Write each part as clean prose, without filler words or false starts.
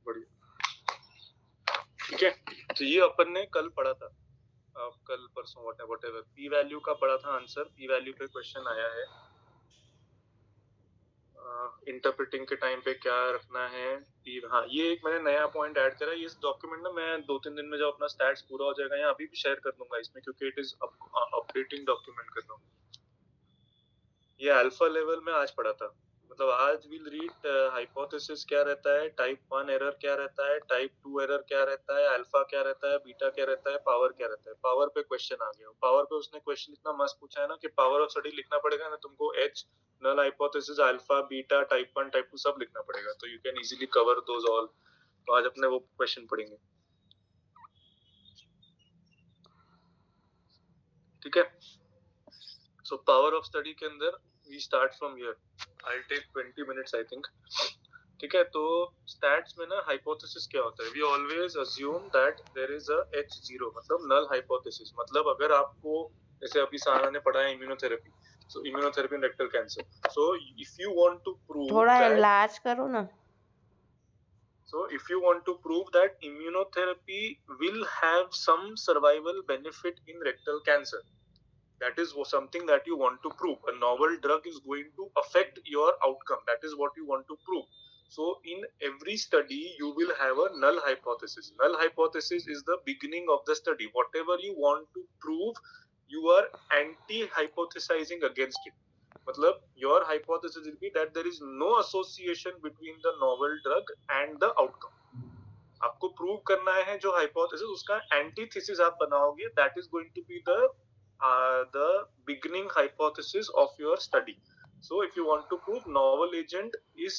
बढ़िया, ठीक है। तो ये अपन ने कल पढ़ा था, कल परसों व्हाटएवर पी वैल्यू का पढ़ा था आंसर। पी वैल्यू पे क्वेश्चन आया है, इंटरप्रेटिंग के टाइम पे क्या रखना है। हाँ, ये एक मैंने नया पॉइंट ऐड करा। ये डॉक्यूमेंट ना मैं 2-3 दिन में जब अपना स्टैट्स पूरा हो जाएगा या अभी भी शेयर कर दूंगा इसमें, क्योंकि इट इज अपडेटिंग डॉक्यूमेंट कर रहा हूँ। ये अल्फा लेवल में आज पढ़ा था, मतलब आज विल रीड हाइपोथेसिस क्या रहता है, टाइप 1 एरर क्या रहता है, टाइप 2 एरर क्या रहता है, अल्फा क्या रहता है, बीटा क्या रहता है, पावर क्या रहता है। पावर पे क्वेश्चन आ गया। पावर पे उसने क्वेश्चन इतना मस्त पूछा है ना कि पावर ऑफ स्टडी लिखना पड़ेगा ना तुमको, H, null hypothesis, alpha, beta, type 1, type 2 सब लिखना पड़ेगा, तो you can easily cover those all. तो आज अपने वो क्वेश्चन पढ़ेंगे, ठीक है। सो पावर ऑफ स्टडी के अंदर we start from here, I take 20 minutes I think, ठीक है। तो स्टैट्स में ना हाइपोथेसिस क्या होता है, we always assume that there is a H0, मतलब नल हाइपोथेसिस। मतलब अगर आपको, जैसे अभी सारा ने पढ़ा है immunotherapy, so immunotherapy in rectal cancer, so if you want to prove थोड़ा दैट, इलाज करो ना। so if you want to prove that immunotherapy will have some survival benefit in rectal cancer, that is something that you want to prove. A novel drug is going to affect your outcome, that is what you want to prove. So in every study you will have a null hypothesis. Null hypothesis is the beginning of the study. Whatever you want to prove, you are anti hypothesizing against it. मतलब your hypothesis will be that there is no association between the novel drug and the outcome. आपको prove करना है जो hypothesis, उसका antithesis आप बनाओगे, that is going to be the beginning hypothesis of your study. So if you want to prove novel agent is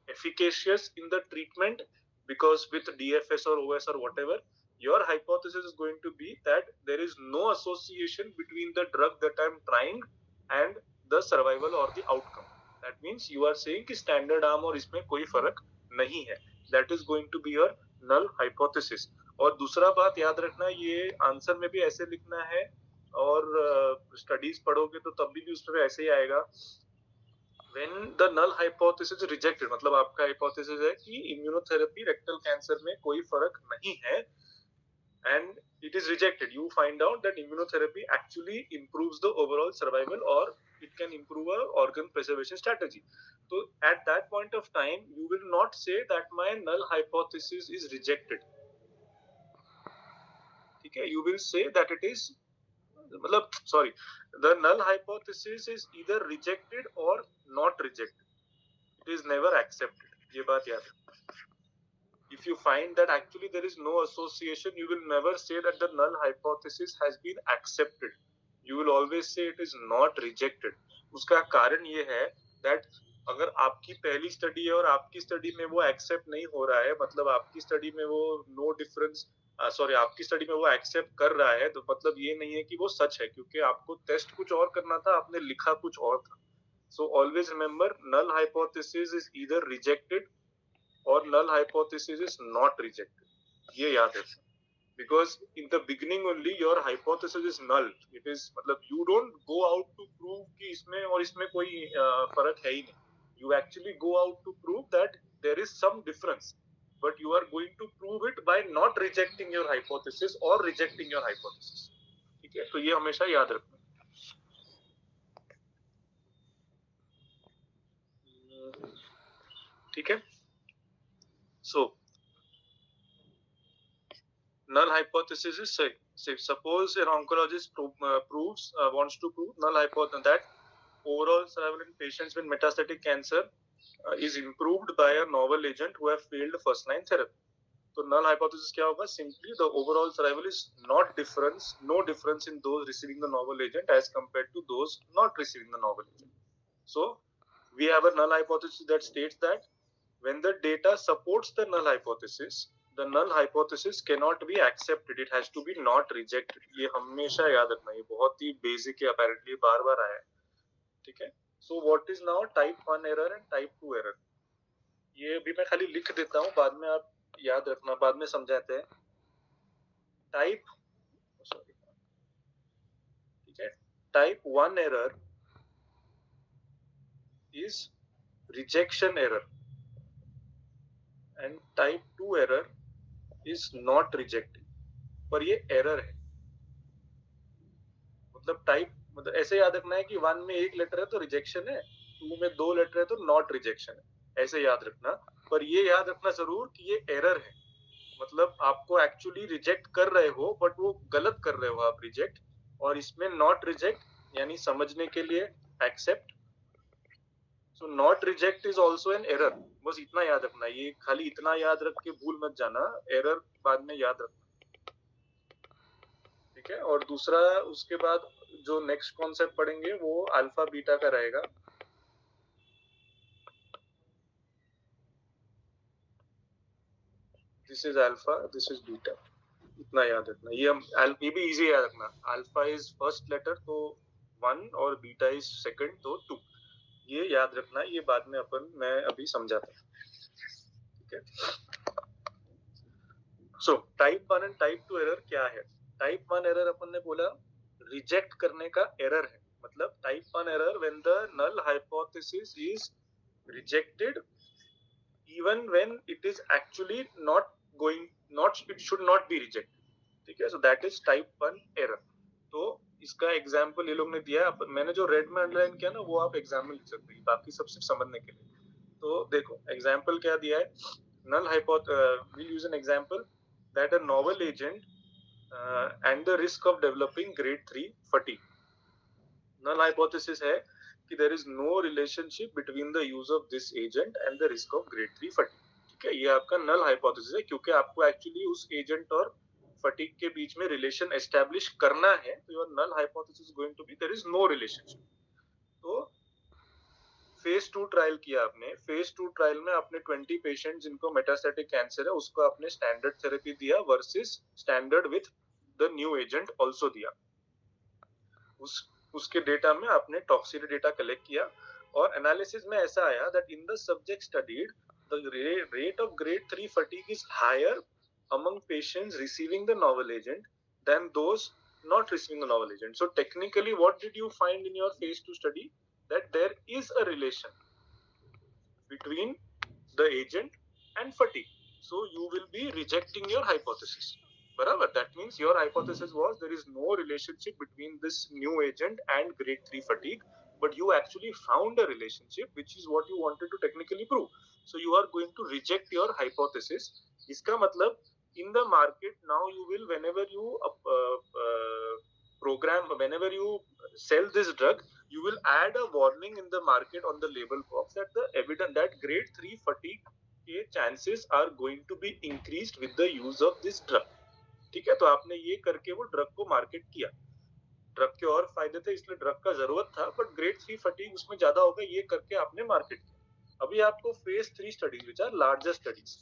efficacious in the treatment, because with DFS or OS or whatever, your hypothesis is going to be that there is no association between the drug that I'm trying and the survival or the outcome. That means you are saying कि standard arm और इसमें कोई फर्क नहीं है. That is going to be your null hypothesis. और दूसरा बात याद रखना, ये आंसर में भी ऐसे लिखना है, और स्टडीज पढ़ोगे तो तब भी उसमें ऐसे ही आएगा, when the null hypothesis is rejected, मतलब आपका हाइपोथेसिस है कि इम्यूनोथेरेपी रेक्टल कैंसर में कोई फर्क नहीं है, and it is rejected, you find out that immunotherapy actually improves the overall survival, or it can improve a organ preservation strategy. So at that point of time you will not say that my null hypothesis is rejected, ठीक है, you will say that it is, मतलब sorry, the null hypothesis is either rejected or not rejected, it is never accepted. ये बात याद रखना. If you find that actually there is no association, you will never say that the null hypothesis has been accepted, you will always say it is not rejected. उसका कारण ये है that अगर आपकी पहली स्टडी है और आपकी स्टडी में वो एक्सेप्ट नहीं हो रहा है, मतलब आपकी स्टडी में वो नो डिफरेंस, सॉरी आपकी स्टडी में वो एक्सेप्ट कर रहा है, तो मतलब ये नहीं है कि वो सच है, क्योंकि आपको टेस्ट कुछ और करना था, आपने लिखा कुछ और था. So always remember, null hypothesis is either rejected or null hypothesis is not rejected. ये याद रखना. Because in the beginning only your hypothesis is null. It is, मतलब you don't go out to prove कि इसमें और इसमें कोई फर्क है ही नहीं. You actually go out to prove that there is some difference, but you are going to prove it by not rejecting your hypothesis or rejecting your hypothesis. ठीक है, तो ये हमेशा याद रखना. ठीक है. So null hypothesis is, say suppose an oncologist wants to prove null hypothesis that overall survival in patients with metastatic cancer is improved by a novel agent who have failed first line therapy. So null hypothesis क्या होगा? Simply the overall survival is no difference in those receiving the novel agent as compared to those not receiving the novel agent. So we have a null hypothesis that states that when the data supports the null hypothesis cannot be accepted, it has to be not rejected. ये हमेशा याद रखना, ये बहुत ही basic है, apparently बार बार आया है, ठीक है. So what is now type 1 error and type 2 error? ये भी मैं खाली लिख देता हूँ, बाद में आप याद रखना, बाद में समझाते हैं. टाइप, सॉरी, ठीक है, type 1 error is rejection error. And type 2 error is not rejected, पर ये एरर है। मतलब टाइप मतलब ऐसे याद रखना है कि 1 में 1 लेटर है तो रिजेक्शन है, 2 में 2 लेटर है तो नॉट रिजेक्शन है, ऐसे याद रखना। पर ये याद रखना जरूर कि ये एरर है, मतलब आपको एक्चुअली रिजेक्ट कर रहे हो बट वो गलत कर रहे हो आप रिजेक्ट। और इसमें नॉट रिजेक्ट यानी समझने के लिए accept, so not reject is also an error. बस इतना याद रखना, ये खाली इतना याद रख के भूल मत जाना, एरर बाद में याद रखना, ठीक है। और दूसरा उसके बाद जो नेक्स्ट कॉन्सेप्ट पढ़ेंगे वो अल्फा बीटा का रहेगा। This is alpha, this is beta, इतना याद रखना। ये भी इजी याद रखना, अल्फा इज फर्स्ट लेटर तो 1 और बीटा इज सेकंड तो 2, ये याद रखना। ये बाद में मैं अभी समझाता हूँ, ठीक है। So type 1 and type 2 error क्या है? टाइप 1 एरर अपन ने बोला रिजेक्ट करने का एरर है, मतलब type 1 error when the null hypothesis is rejected even when it is actually it should not be rejected, ठीक है। so that is type 1 error। तो इसका एग्जांपल ये लोग ने दिया है, मैंने जो रेड में अंडरलाइन किया ना वो आप एग्जाम में लिख सकते हैं, बाकी सब सिर्फ समझने के लिए। तो देखो एग्जांपल क्या दिया है, null hypothesis we'll use an example that a novel agent and the risk of developing grade 3 fatigue। null hypothesis है कि there is no relationship between the use of this agent and the risk of grade 3 fatigue, ठीक है। ये आपका null hypothesis है क्योंकि आपको actually उस एजेंट और फटीग के बीच में रिलेशन एस्टैब्लिश करना है, तो your null hypothesis is going to be there is no relationship। तो फेज 2 ट्रायल किया आपने, फेज 2 ट्रायल में आपने 20 पेशेंट जिनको मेटास्टैटिक कैंसर है उसको आपने स्टैंडर्ड थेरेपी दिया versus standard with the new agent also दिया। उसके डेटा में आपने टॉक्सिसिटी डेटा कलेक्ट किया और एनालिसिस में ऐसा आया that in the subject studied the rate of grade 3 fatigue is higher among patients receiving the novel agent than those not receiving the novel agent। So technically what did you find in your phase 2 study? That there is a relation between the agent and fatigue, so you will be rejecting your hypothesis, barabar। That means your hypothesis was there is no relationship between this new agent and grade 3 fatigue, but you actually found a relationship which is what you wanted to technically prove, so you are going to reject your hypothesis। iska matlab in the market now you will whenever you program whenever you sell this drug you will add a warning in the market on the label box that the evidence that grade 3 fatigue के chances are going to be increased with the use of this drug, ठीक है। तो आपने ये करके वो drug को market किया, ड्रग के और फायदे थे इसलिए ड्रग का जरूरत था, बट ग्रेड 3 फटीग उसमें ज्यादा होगा, ये करके आपने मार्केट किया। अभी आपको phase 3 studies which are larger studies,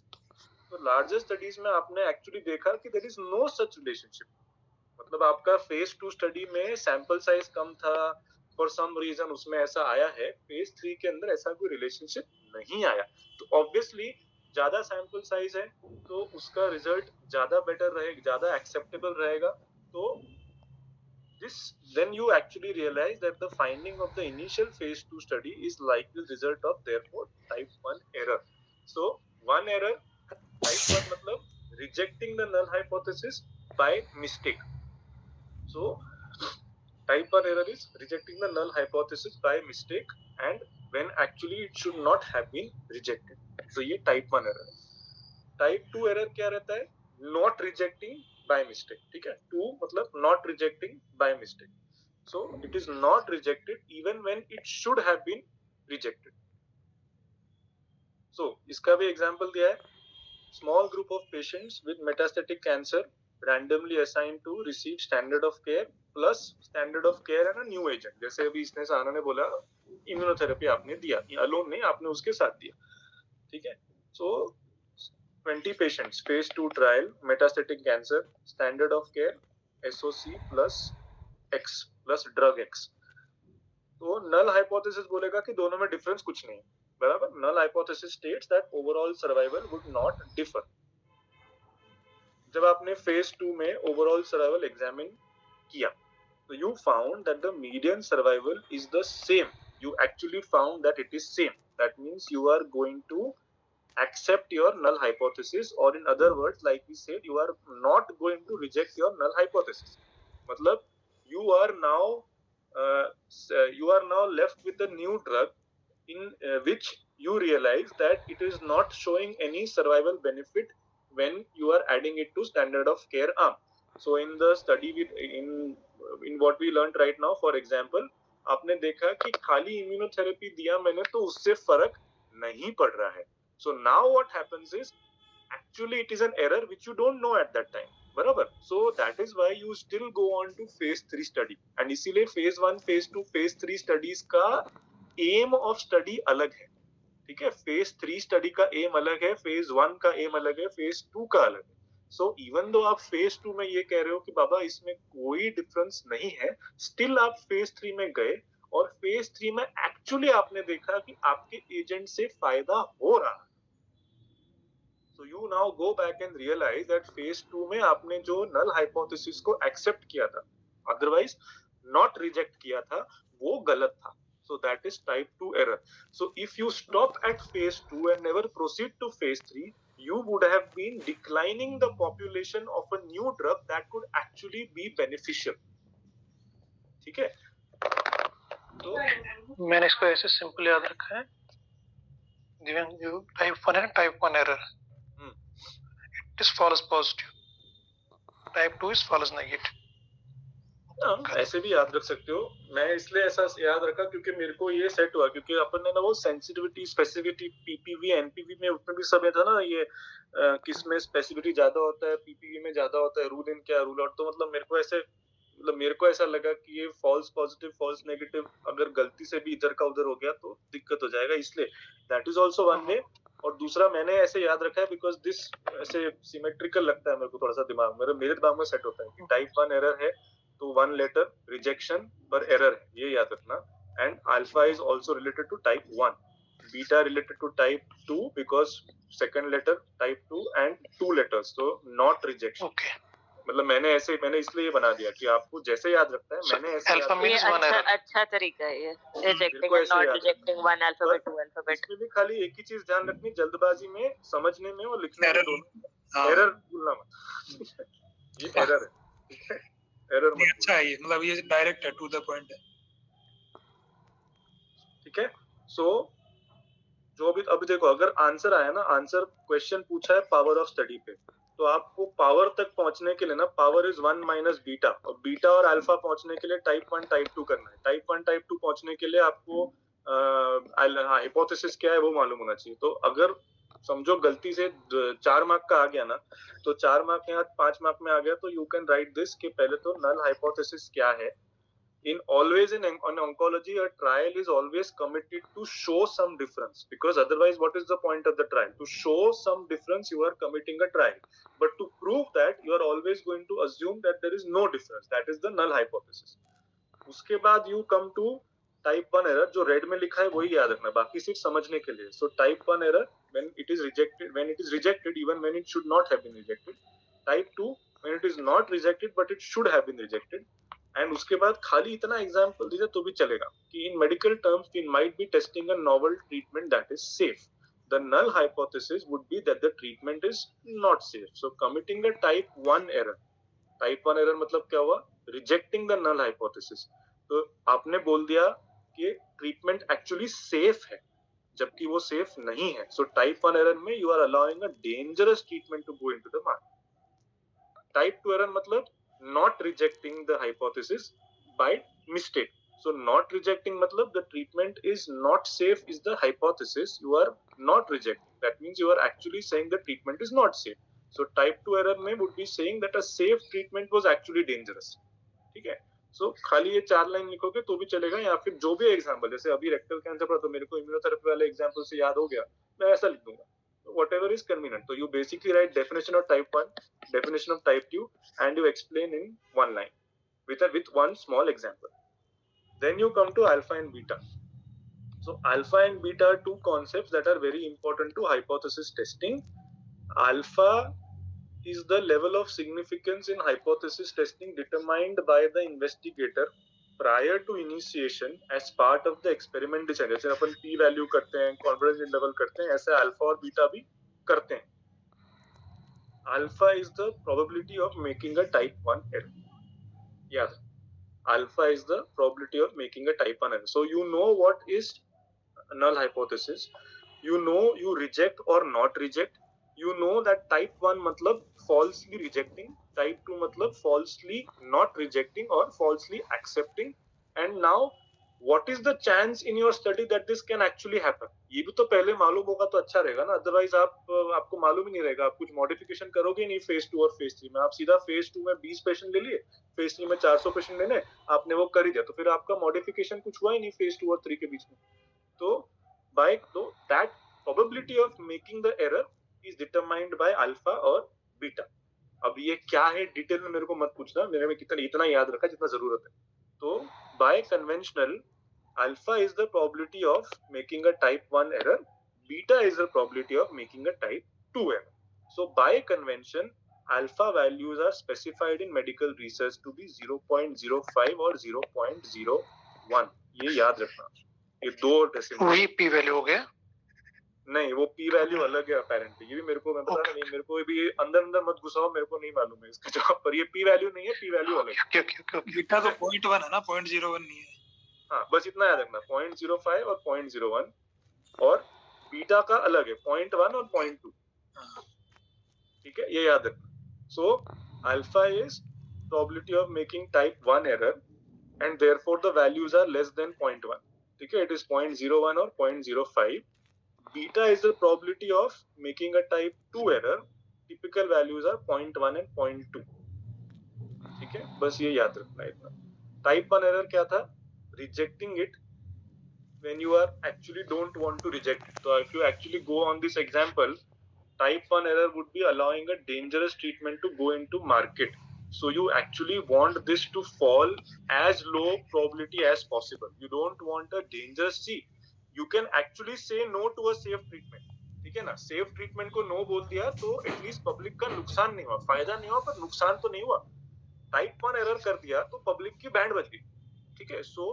तो लार्जर स्टडीज में आपने एक्चुअली देखा कि there is no such relationship, मतलब आपका फेज 2 स्टडी में सैंपल साइज कम था फॉर सम रीजन उसमें ऐसा आया है, फेज 3 के अंदर ऐसा कोई रिलेशनशिप नहीं आया। तो ऑब्वियसली ज्यादा सैंपल साइज है तो उसका रिजल्ट ज्यादा बेटर रहेगा, ज्यादा एक्सेप्टेबल रहेगा। तो this then you actually realize that the finding of the initial phase 2 study is likely result of therefore type 1 error। so one error type 1 matlab rejecting the null hypothesis by mistake। so type 1 error is rejecting the null hypothesis by mistake and when actually it should not have been rejected, so ये type 1 error है। Type 2 error क्या रहता है? Not rejecting by mistake, ठीक है। 2 मतलब not rejecting by mistake, so it is not rejected even when it should have been rejected. So इसका भी एग्जांपल दिया है, small group of patients with metastatic cancer randomly assigned to receive standard of care plus standard of care and a new agent। जैसे अभी इसने साना ने बोला immunotherapy आपने दिया, अलोन नहीं, आपने उसके साथ दिया, ठीक है। सो 20 patients, phase 2 trial, metastatic cancer, standard of care, SOC plus X plus drug X। तो null hypothesis बोलेगा कि दोनों में डिफरेंस कुछ नहीं, बराबर। null hypothesis states that overall survival would not differ। जब आपने phase 2 में overall survival examine किया तो you found that the median survival is the same, you actually found that it is same, that means you are going to accept your null hypothesis, or in other words, like we said, you are not going to reject your null hypothesis. Matlab, you are now left with a new drug in which you realize that it is not showing any survival benefit when you are adding it to standard of care arm. So in the study in what we learned right now, for example, आपने देखा कि खाली immunotherapy दिया मैंने तो उससे फर्क नहीं पड़ रहा है. So now what happens is, actually it is an error which you don't know at that time. बराबर. So that is why you still go on to phase 3 study. And इसीलिए phase 1, phase 2, phase 3 studies का aim of study अलग है. ठीक है. phase 3 study का aim अलग है, phase 1 का aim अलग है, phase 2 का अलग है. So even though आप phase 2 में ये कह रहे हो कि बाबा इसमें कोई डिफरेंस नहीं है, still आप phase 3 में गए और phase 3 में actually आपने देखा कि आपके एजेंट से फायदा हो रहा है. So you now go back and realize that phase 2 में आपने जो null hypothesis को accept किया था, otherwise not reject किया था, वो गलत था. So that is type 2 error. So if you stop at phase 2 and never proceed to phase 3, you would have been declining the population of a new drug that could actually be beneficial. ठीक है. तो मैंने इसको ऐसे simple याद रखा है. Given you type 1 and type 1 error, it is false positive. Type 2 is false negative. ऐसे भी याद रख सकते हो. मैं इसलिए ऐसा याद रखा क्योंकि मेरे को ये सेट हुआ, क्योंकि अपन ने ना वो सेंसिटिविटी, स्पेसिफिसिटी, पीपीवी, एनपीवी में उसमें भी सब था ना, ये किसमें स्पेसिफिसिटी ज्यादा होता है, पीपीवी में ज्यादा होता है, रूल इन क्या रूल आउट. तो मतलब मेरे को ऐसा लगा कि ये फॉल्स पॉजिटिव, फॉल्स नेगेटिव अगर गलती से भी इधर का उधर हो गया तो दिक्कत हो जाएगा. इसलिए that is also one way. और दूसरा मैंने ऐसे याद रखा है बिकॉज दिस ऐसे सिमेट्रिकल लगता है मेरे को थोड़ा सा दिमाग, मेरे दिमाग में सेट होता है कि टाइप 1 एरर है तो 1 लेटर रिजेक्शन पर एरर है, ये याद रखना. And alpha is also related to type 1, beta related to type 2 because second letter type 2 and 2 letters, so not rejection. मतलब मैंने इसलिए बना दिया कि आपको जैसे याद रखता है, मैंने ऐसे अच्छा तरीका है ये, रिजेक्टिंग और not rejecting one alphabet two alphabet. इसमें भी खाली एक ही चीज ध्यान रखनी, जल्दबाजी में समझने में और लिखने में दोनों एरर भूलना मत. ये एरर है. एरर मत. अच्छा है ये, मतलब ये डायरेक्ट है, टू द पॉइंट है. ठीक है. सो जो भी अभी देखो, अगर आंसर आया ना, आंसर क्वेश्चन पूछा है पावर ऑफ स्टडी पे, तो आपको पावर तक पहुंचने के लिए ना, पावर इज 1 माइनस बीटा, और बीटा और अल्फा पहुंचने के लिए टाइप 1 टाइप 2 करना है. टाइप 1 टाइप 2 पहुंचने के लिए आपको हाइपोथेसिस क्या है वो मालूम होना चाहिए. तो अगर समझो गलती से 4 मार्क का आ गया ना, तो 4 मार्क यहाँ 5 मार्क में आ गया, तो यू कैन राइट दिस कि पहले तो नल हाइपोथेसिस क्या है. In oncology, a trial is always committed to show some difference, because otherwise what is the point of the trial? To show some difference you are committing a trial, but to prove that you are always going to assume that there is no difference. That is the null hypothesis. उसके बाद you come to type 1 error, जो red में लिखा है वही याद रखना, बाकी सिर्फ समझने के लिए. So type 1 error when it is rejected even when it should not have been rejected. Type 2 when it is not rejected but it should have been rejected. And उसके बाद खाली इतना एग्जाम्पल दीजिए तो भी चलेगा कि in medical terms we might be testing a novel treatment that is safe. The null hypothesis would be that the treatment is not safe. So committing a type 1 error. Type 1 error मतलब क्या हुआ? Rejecting the null hypothesis. तो आपने बोल दिया कि treatment actually safe है जबकि वो सेफ नहीं है. सो टाइप 1 एरर में you are allowing a dangerous treatment to go into the market. Type 2 error मतलब not rejecting the hypothesis by mistake. So not rejecting matlab the treatment is not safe is the hypothesis you are not rejecting. That means you are actually saying the treatment is not safe. So type 2 error में would be saying that a safe treatment was actually dangerous. ठीक है. So खाली ये 4 line लिखोगे तो भी चलेगा, या फिर जो भी एग्जांपल, जैसे अभी रेक्टल कैंसर पर तो मेरे को इम्यूनोथेरेपी वाले एग्जांपल से याद हो गया, मैं ऐसा लिख दूंगा. Whatever is convenient. So you basically write definition of type 1, definition of type 2, and you explain in one line with one small example. Then you come to alpha and beta. So alpha and beta are two concepts that are very important to hypothesis testing. Alpha is the level of significance in hypothesis testing determined by the investigator prior to initiation as part of the experiment design, जैसे अपन p value करते हैं, confidence interval करते हैं, ऐसे alpha और beta भी करते हैं. Alpha is the probability of making a type 1 error. Yeah, alpha is the probability of making a type 1 error. So you know what is null hypothesis. You know you reject or not reject. You know that type 1 मतलब falsely rejecting, type 2 मतलब falsely not rejecting or falsely accepting. And now what is the chance in your study that this can actually happen? ये भी तो पहले मालूम होगा तो अच्छा रहेगा ना, अदरवाइज आपको मालूम ही नहीं रहेगा, आप कुछ मॉडिफिकेशन करोगे नहीं फेज 2 और फेज 3 में, आप सीधा फेज 2 में 20 पेशेंट ले लिए, फेज 3 में 400 पेशेंट लेने, आपने वो कर ही दिया, तो फिर आपका मॉडिफिकेशन कुछ हुआ ही नहीं फेज 2 और 3 के बीच में. तो by that probability of making the error is determined by alpha और beta. अब ये क्या है डिटेल में मेरे को मत पूछना, मेरे में कितना इतना याद रखा जितना जरूरत है. तो by conventional alpha is the probability of making a type 1 error, beta is the probability of making a type 2 error. So by convention alpha values are specified in medical research to be 0.05 और 0.01. ये याद रखना. ये दो decimal वही p value हो गया. नहीं, वो p वैल्यू अलग है अपेरेंटली. ये भी मेरे को मैं बता रहा नहीं, मेरे को भी अंदर मत घुसाओ, मेरे को नहीं मालूम है इसका जवाब, पर ये p वैल्यू नहीं है, p वैल्यू अलग है. क्यों बीटा तो 0.1 है ना, 0.01 नहीं है. हाँ, बस इतना याद रखना, 0.05 और 0.01, और बीटा का अलग है 0.1 और 0.2. ठीक है, ये याद रखना. So alpha is probability of making type 1 error and therefore the values are less than 0.1. ठीक है, इट इज 0.01 और 0.05. Beta is the probability of making a type 2 error. Typical values are 0.1 and 0.2. ठीक है, बस ये याद रखना इतना. Type 1 error क्या था? Rejecting it when you are actually don't want to reject it. So if you actually go on this example, type 1 error would be allowing a dangerous treatment to go into market. So you actually want this to fall as low probability as possible. You don't want a dangerous C. You can actually say no to a safe treatment. ठीक है ना, safe treatment को no बोल दिया तो at least public का नुकसान नहीं हुआ, फायदा नहीं हुआ पर नुकसान तो नहीं हुआ. टाइप 1 एरर कर दिया तो पब्लिक की बैंड बज गई. ठीक है, सो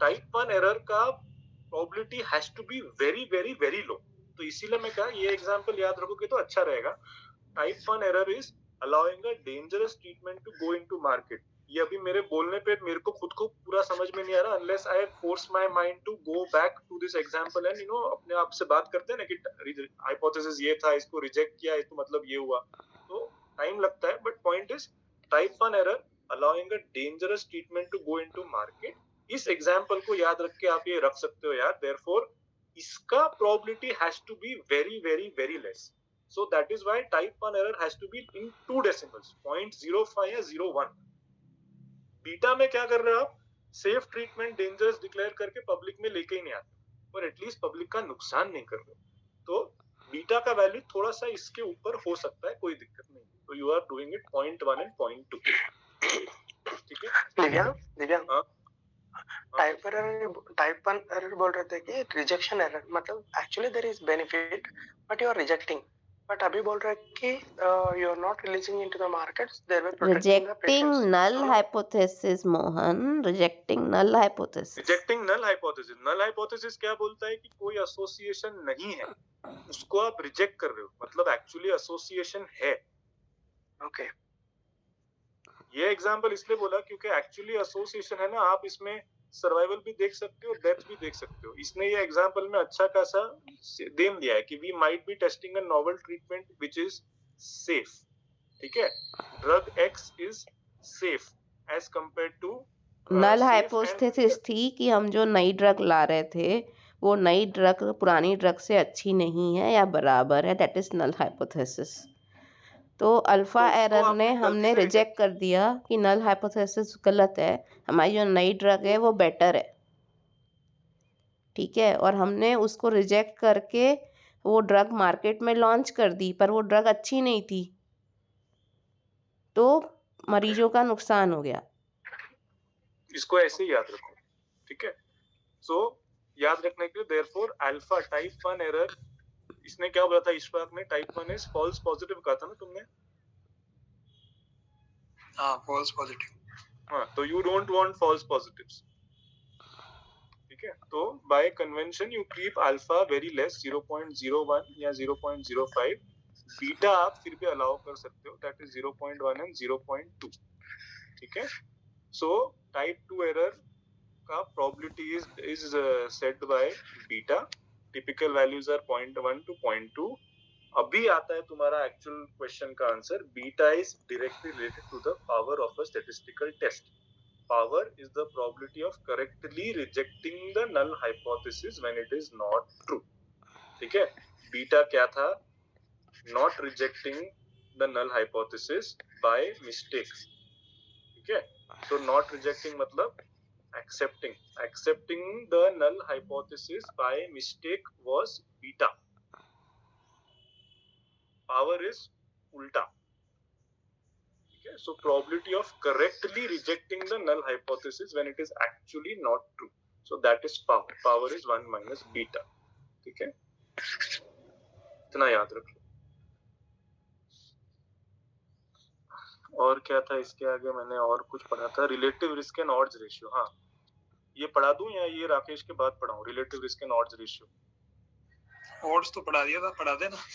टाइप 1 एरर का probability has to be very very very low. तो इसीलिए मैं कहा ये एग्जांपल याद रखोगे तो अच्छा रहेगा. Type 1 error is allowing a dangerous treatment to go into market. ये अभी मेरे बोलने पे मेरे को खुद को पूरा समझ में नहीं आ रहा, unless I force my mind to go back to this example and अपने आप से बात करते हैं ना कि हाइपोथेसिस ये था, इसको रिजेक्ट किया, इसको मतलब ये हुआ, तो टाइम लगता है. But point is type 1 error allowing a dangerous treatment to go into market. इस एग्जांपल को याद रख के आप ये रख सकते हो यार. देयरफॉर इसका probability has to be very very very less. So that is why type 1 error has to be in 2 decimals, 0.05 या 0.1. बीटा में क्या कर रहे हो आप? सेफ ट्रीटमेंट डेंजरस डिक्लेयर करके पब्लिक में लेके ही नहीं आते, और एटलीस्ट पब्लिक का नुकसान नहीं कर रहे. तो बीटा का वैल्यू थोड़ा सा इसके ऊपर हो सकता है, कोई दिक्कत नहीं. तो you are doing it 0.1 and 0.2. ठीक है दिव्यांग, टाइप 1 एरर बोल रहे थे कि रिजेक्शन एरर, मतलब actually there is benefit but you are rejecting. But अभी बोल रहे हैं कि you are not releasing into the markets, they're way protecting the patients. null hypothesis, Mohan. Rejecting null hypothesis. Rejecting null hypothesis. Null hypothesis क्या बोलता है कि कोई एसोसिएशन नहीं है, उसको आप रिजेक्ट कर रहे हो, मतलब एक्चुअली एसोसिएशन है. ओके, ये एग्जांपल इसलिए बोला क्योंकि एक्चुअली एसोसिएशन है ना, आप इसमें सर्वाइवल भी देख सकते हो, डेथ भी देख सकते हो. इसने ये एग्जांपल में अच्छा खासा देम दिया है कि we might be testing a novel treatment which is safe. ठीक है, drug X is safe as compared to null hypothesis थी कि हम जो नई ड्रग ला रहे थे वो नई ड्रग पुरानी ड्रग से अच्छी नहीं है या बराबर है. That is null hypothesis. तो अल्फा एरर ने हमने रिजेक्ट कर दिया कि नल हाइपोथेसिस गलत है, हमारी जो नई ड्रग है वो बेटर है. ठीक है, और हमने उसको रिजेक्ट करके वो ड्रग मार्केट में लॉन्च कर दी, पर वो ड्रग अच्छी नहीं थी, तो मरीजों का नुकसान हो गया. इसको ऐसे ही याद रखो. ठीक है, सो याद रखने के लिए देयरफॉर अल्फा टाइप 1 एरर, इसने क्या बोला था इशफाक ने, टाइप 1 इज फॉल्स पॉजिटिव कहा था ना तुमने. हाँ, फॉल्स पॉजिटिव. हाँ, तो you don't want false positives. ठीक है, तो by convention you keep alpha very less 0.01 या 0.05, बीटा आप फिर भी अलाउ कर सकते हो, दैट इज 0.1 एंड 0.2, ठीक है। सो टाइप 2 एरर का probability is set by beta, typical values are 0.1 to 0.2। अभी आता है तुम्हारा एक्चुअल क्वेश्चन का answer, beta is directly related to the power of a statistical test. Power is the probability of correctly rejecting the null hypothesis when it is not true, ठीक है। Beta क्या था? Not rejecting the null hypothesis by mistake, ठीक है। So not rejecting मतलब accepting the null hypothesis by mistake was beta. Power is ulta. Okay, so probability of correctly rejecting the null hypothesis when it is actually not true. So that is power. Power is 1 minus beta. ठीक है, इतना याद रख लो। और क्या था इसके आगे? मैंने और कुछ पढ़ा था, relative risk and odds ratio. हाँ, ये पढ़ा दूं या ये राकेश के बाद पढ़ाऊं? Relative risk and odds ratio. Odds तो पढ़ा दिया था, पढ़ा देना।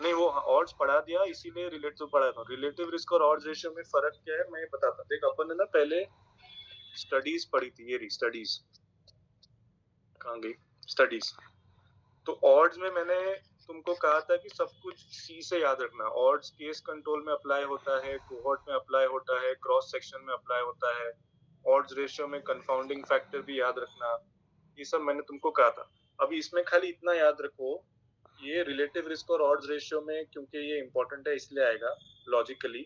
नहीं, वो ऑड्स पढ़ा दिया, इसीलिए रिलेटिव पढ़ा था। रिलेटिव रिस्क और ऑड्स रेशियो में फर्क क्या है मैं बताता। देख, अपन ने ना पहले स्टडीज पढ़ी थी, ये रही स्टडीज, कहाँ गई स्टडीज। तो ऑड्स में मैंने तुमको कहा था कि सब कुछ सी से याद रखना। ऑड्स केस कंट्रोल में अप्लाई होता है, कोहॉर्ट में अप्लाई होता है, क्रॉस सेक्शन में अप्लाई होता है। ऑड्स रेशियो में कंफाउंडिंग फैक्टर भी याद रखना, ये सब मैंने तुमको कहा था। अभी इसमें खाली इतना याद रखो, ये रिलेटिव रिस्क और ऑड्स रेशियो में, क्योंकि ये इंपॉर्टेंट है इसलिए आएगा लॉजिकली,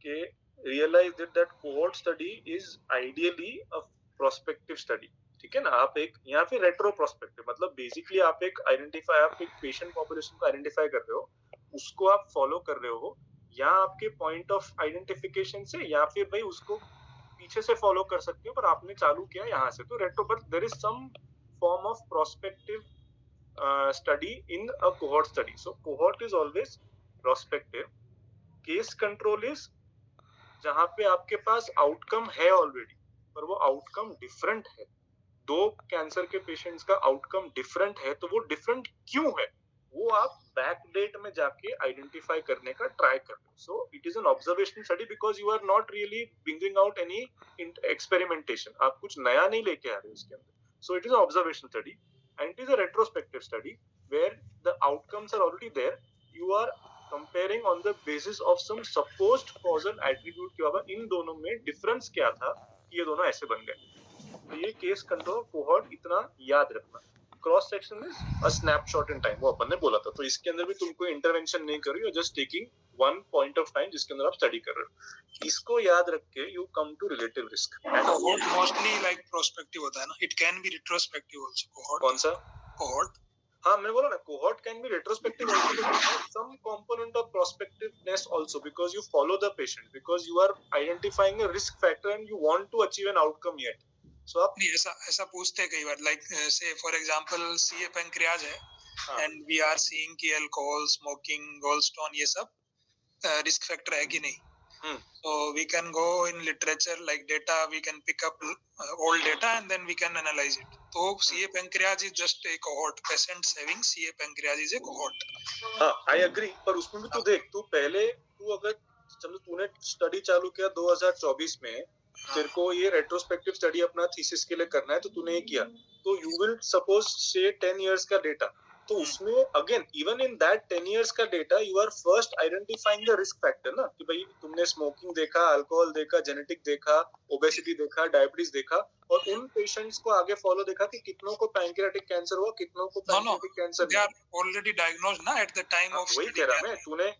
कि realize that cohort study is ideally a prospective study, ठीक है ना। आप एक, या फिर रेट्रो प्रोस्पेक्टिव, मतलब बेसिकली आप एक पेशेंट पॉपुलेशन को आइडेंटिफाई कर रहे हो, उसको आप फॉलो कर रहे हो, या आपके पॉइंट ऑफ आइडेंटिफिकेशन से, या फिर भाई उसको पीछे से फॉलो कर सकते हो, पर आपने चालू किया यहाँ से, तो रेट्रो। पर there is some form of prospective study in a cohort study. So cohort is always prospective. Case control is जहाँ पे आपके पास आउटकम है ऑलरेडी, पर वो आउटकम डिफरेंट है। दो कैंसर के पेशेंट्स का आउटकम डिफरेंट है, तो वो डिफरेंट क्यों है वो आप बैक डेट में जाके आइडेंटिफाई करने का ट्राई कर रहे हो। So it is an observational study because you are not really bringing out any experimentation, आप कुछ नया नहीं लेके आ रहे हो इसके अंदर। सो it is an observational study and it is a retrospective study where the outcomes are already there. You are comparing on the basis of some supposed causal attribute कि बाबा इन दोनों में difference क्या था कि ये दोनों ऐसे बन गए। तो ये केस कंट्रोल कोहॉर्ट इतना याद रखना। Cross section is a snapshot in time, वो अपन ने बोला था। तो इसके अंदर भी तुम कोई इंटरवेंशन नहीं कर रही हो, just taking one point of time जिसके अंदर आप स्टडी कर रहे हो। इसको याद रख के you come to relative risk. Cohort mostly like prospective होता है ना, it can be retrospective also. Cohort कौन सा? कोहॉर्ट, हाँ मैंने बोला ना, cohort can be retrospective also, but it has some component of prospectiveness also because you follow the patient, because you are identifying a risk factor and you want to achieve an outcome yet. So आप नहीं ऐसा पूछते हैं कई बार, like से for example CA pancreas है and we are seeing कि alcohol, smoking, gallstone ये सब रिस्क फैक्टर है कि नहीं। So we can go in literature like data, we can pick up old data and then we can analyze it. So CA pancreas is just a cohort. Patients having CA pancreas is a cohort. हाँ, I agree, पर उसमें भी तू देख, तू पहले अगर चलो तूने स्टडी चालू किया 2024 में, तेरे को ये रेट्रोस्पेक्टिव स्टडी अपना थीसिस के लिए करना है, तो तूने ये किया, तो यू विल सपोज से 10 इयर्स का डेटा, तो उसमें again even in that 10 years का data you are first identifying the risk factor ना, कि भाई तुमने स्मोकिंग देखा, अल्कोहल देखा, जेनेटिक देखा, ओबेसिटी देखा, डायबिटीज देखा, और उन पेशेंट्स को आगे फॉलो देखा कि कितनों को पैंक्रियाटिक कैंसर हुआ, कितनों को pancreatic cancer they are already diagnosed ना at the time of वही कह रहा मैं। तूने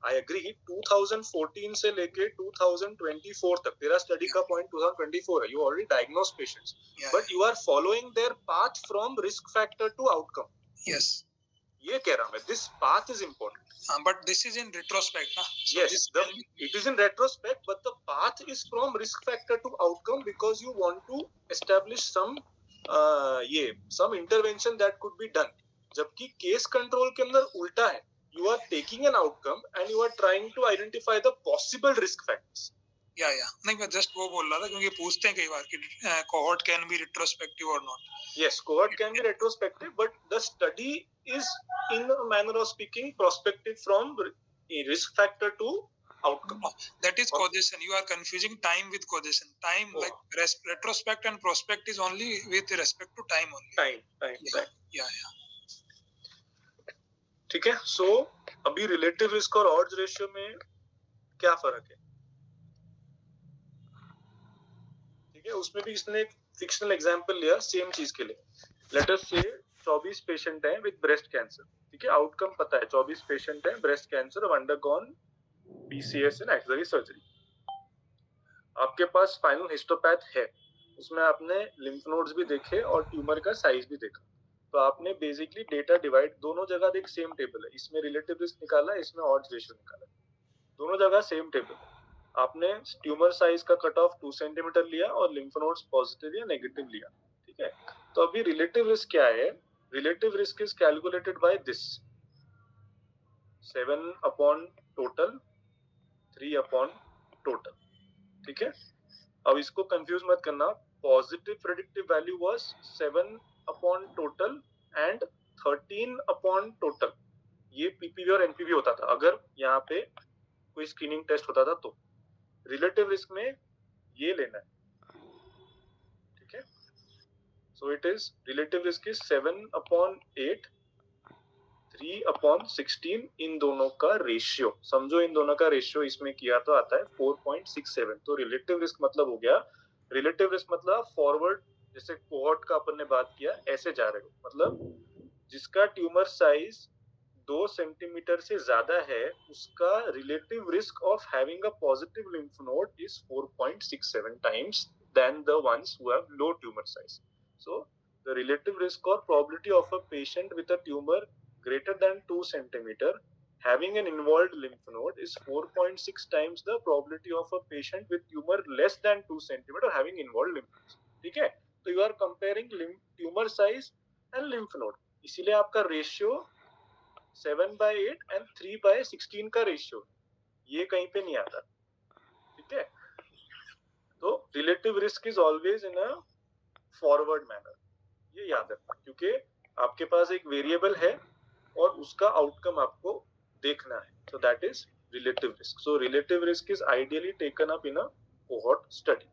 I agree 2014 से लेके 2024 तक तेरा स्टडी का पॉइंट 2024 है, you already diagnosed patients, but you are following their path from risk factor to outcome. Yes, ये कह रहा मैं, this path is important. but this is in retrospect ना. Yes, it is in retrospect, but the path is from risk factor to outcome because you want to establish some intervention that could be done. जबकि case control के अंदर उल्टा है, you are taking an outcome and you are trying to identify the possible risk factors. नहीं मैं just वो बोल रहा था क्योंकि पूछते हैं कई बार कि कोहॉर्ट कैन बी रिट्रोस्पेक्टिव और not. Yes, cohort can be retrospective, but the study is, in a manner of speaking, prospective from risk factor to outcome. That is causation. You are confusing time with causation. Time, like retrospect and prospect is only with respect to time only. Time. Yeah. ठीक है. So अभी relative risk और odds ratio में क्या फर्क है? ठीक है, उसमें भी इसने एक फिक्शनल एग्जांपल लिया सेम चीज के लिए. लेट अस से 24 पेशेंट हैं विद ब्रेस्ट कैंसर. ठीक है, आउटकम पता है, 24 पेशेंट हैं breast cancer, have undergone BCS and axillary surgery. आपके पास फाइनल हिस्टोपैथ है, उसमें आपने लिम्फ नोड्स भी देखे और ट्यूमर का साइज भी देखा. तो आपने बेसिकली डेटा डिवाइड, दोनों जगह देख सेम टेबल है, इसमें रिलेटिव रिस्क निकाला, इसमें ऑड्स रेशियो निकाला, दोनों जगह सेम टेबल है. आपने ट्यूमर साइज का कट ऑफ 2 सेंटीमीटर लिया और लिम्फ नोड्स पॉजिटिव या नेगेटिव लिया. ठीक है, तो अभी रिलेटिव रिस्क क्या है? Relative risk is calculated by this 7 upon total, 3 upon total. ठीक है, अब इसको कंफ्यूज मत करना. Positive predictive value was 7 upon total and 13 upon total. ये पीपीवी और एनपीवी होता था अगर यहाँ पे कोई स्क्रीनिंग टेस्ट होता था तो. रिलेटिव रिस्क में ये लेना है. ठीक है, so it is relative risk is 7 upon 8, 3 upon 16, इन दोनों का रेशियो. समझो इन दोनों का रेशियो इसमें किया तो आता है 4.67. तो रिलेटिव रिस्क मतलब हो गया, रिलेटिव रिस्क मतलब फॉरवर्ड, जैसे कोहॉर्ट का अपन ने बात किया, ऐसे जा रहे हो, मतलब जिसका ट्यूमर साइज 2 सेंटीमीटर से ज्यादा है उसका relative risk of having a positive lymph node is 4.67 times than the ones who have low tumour size. So the relative risk और probability of a patient with a tumour greater than 2 centimeter having an involved lymph node is 4.6 times the probability of a patient with tumor less than 2 centimeter having involved lymph nodes. ठीक है, तो you are comparing tumor size and lymph node, इसीलिए आपका ratio 7/8 and 3/16 का ratio, ये कहीं पे नहीं आता. ठीक है, तो relative risk is always in a forward manner, ये याद रखना, क्योंकि आपके पास एक वेरिएबल है और उसका आउटकम आपको देखना है. सो that is relative risk. So relative risk is ideally taken up in a cohort study.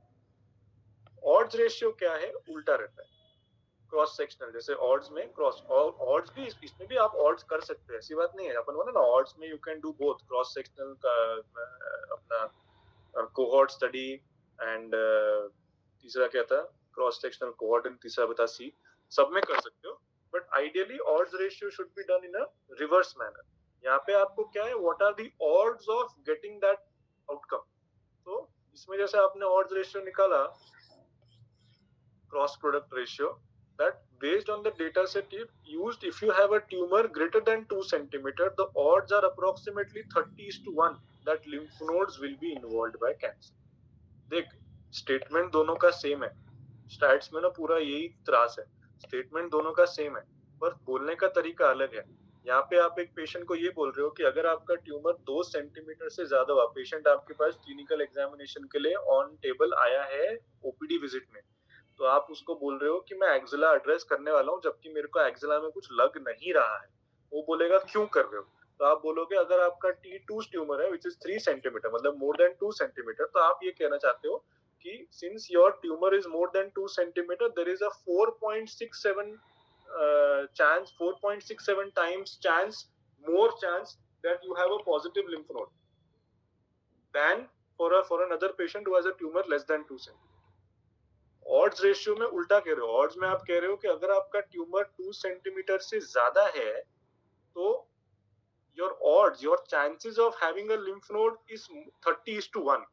Odds ratio क्या है? उल्टा रहता है. क्रॉस सेक्शनल, जैसे ऑड्स में क्रॉस, और ऑड्स भी इसमें भी आप ऑड्स कर सकते हैं, ऐसी बात नहीं है. अपन बोला ना ऑड्स में you can do both, cross sectional का अपना कोहॉर्ट स्टडी एंड तीसरा क्या था, क्रॉस सेक्शनल कोहॉर्ट, एंड तीसरा बता सी, सब में कर सकते हो. But ideally odds ratio should be done in a reverse manner. यहाँ पे आपको क्या है, what are the odds of getting that outcome. तो इसमें जैसे आपने ऑड्स रेशियो निकाला, cross product ratio, that based on the data set used, if you have a tumor greater than 2 centimeter, the odds are approximately 30:1 that lymph nodes will be involved by cancer. देख, statement दोनों का same है, stats में ना पूरा यही त्रास है, स्टेटमेंट दोनों का सेम है, पर बोलने का तरीका अलग है. यहाँ पे आप एक पेशेंट को ये बोल रहे हो कि अगर आपका ट्यूमर 2 सेंटीमीटर से ज्यादा हुआ, पेशेंट आपके पास क्लिनिकल एग्जामिनेशन के लिए ऑन टेबल आया है ओपीडी विजिट में, तो आप उसको बोल रहे हो कि मैं एक्जिला एड्रेस करने वाला हूँ, जबकि मेरे को एक्जिला में कुछ लग नहीं रहा है. वो बोलेगा क्यों कर रहे हो? तो आप बोलोगे अगर आपका T2 ट्यूमर है विच इज 3 सेंटीमीटर, मतलब मोर देन 2 सेंटीमीटर, तो आप ये कहना चाहते हो कि since your tumour is more than 2 centimetre, there is a 4.67 chance, 4.67 times chance, more chance that you have a positive lymph node than for another patient who has a tumor less than 2 centimeter. Odds ratio में उल्टा कह रहे हो. Odds में आप कह रहे हो कि अगर आपका ट्यूमर 2 सेंटीमीटर से ज्यादा है तो your odds, your chances of having a lymph node is 30:1.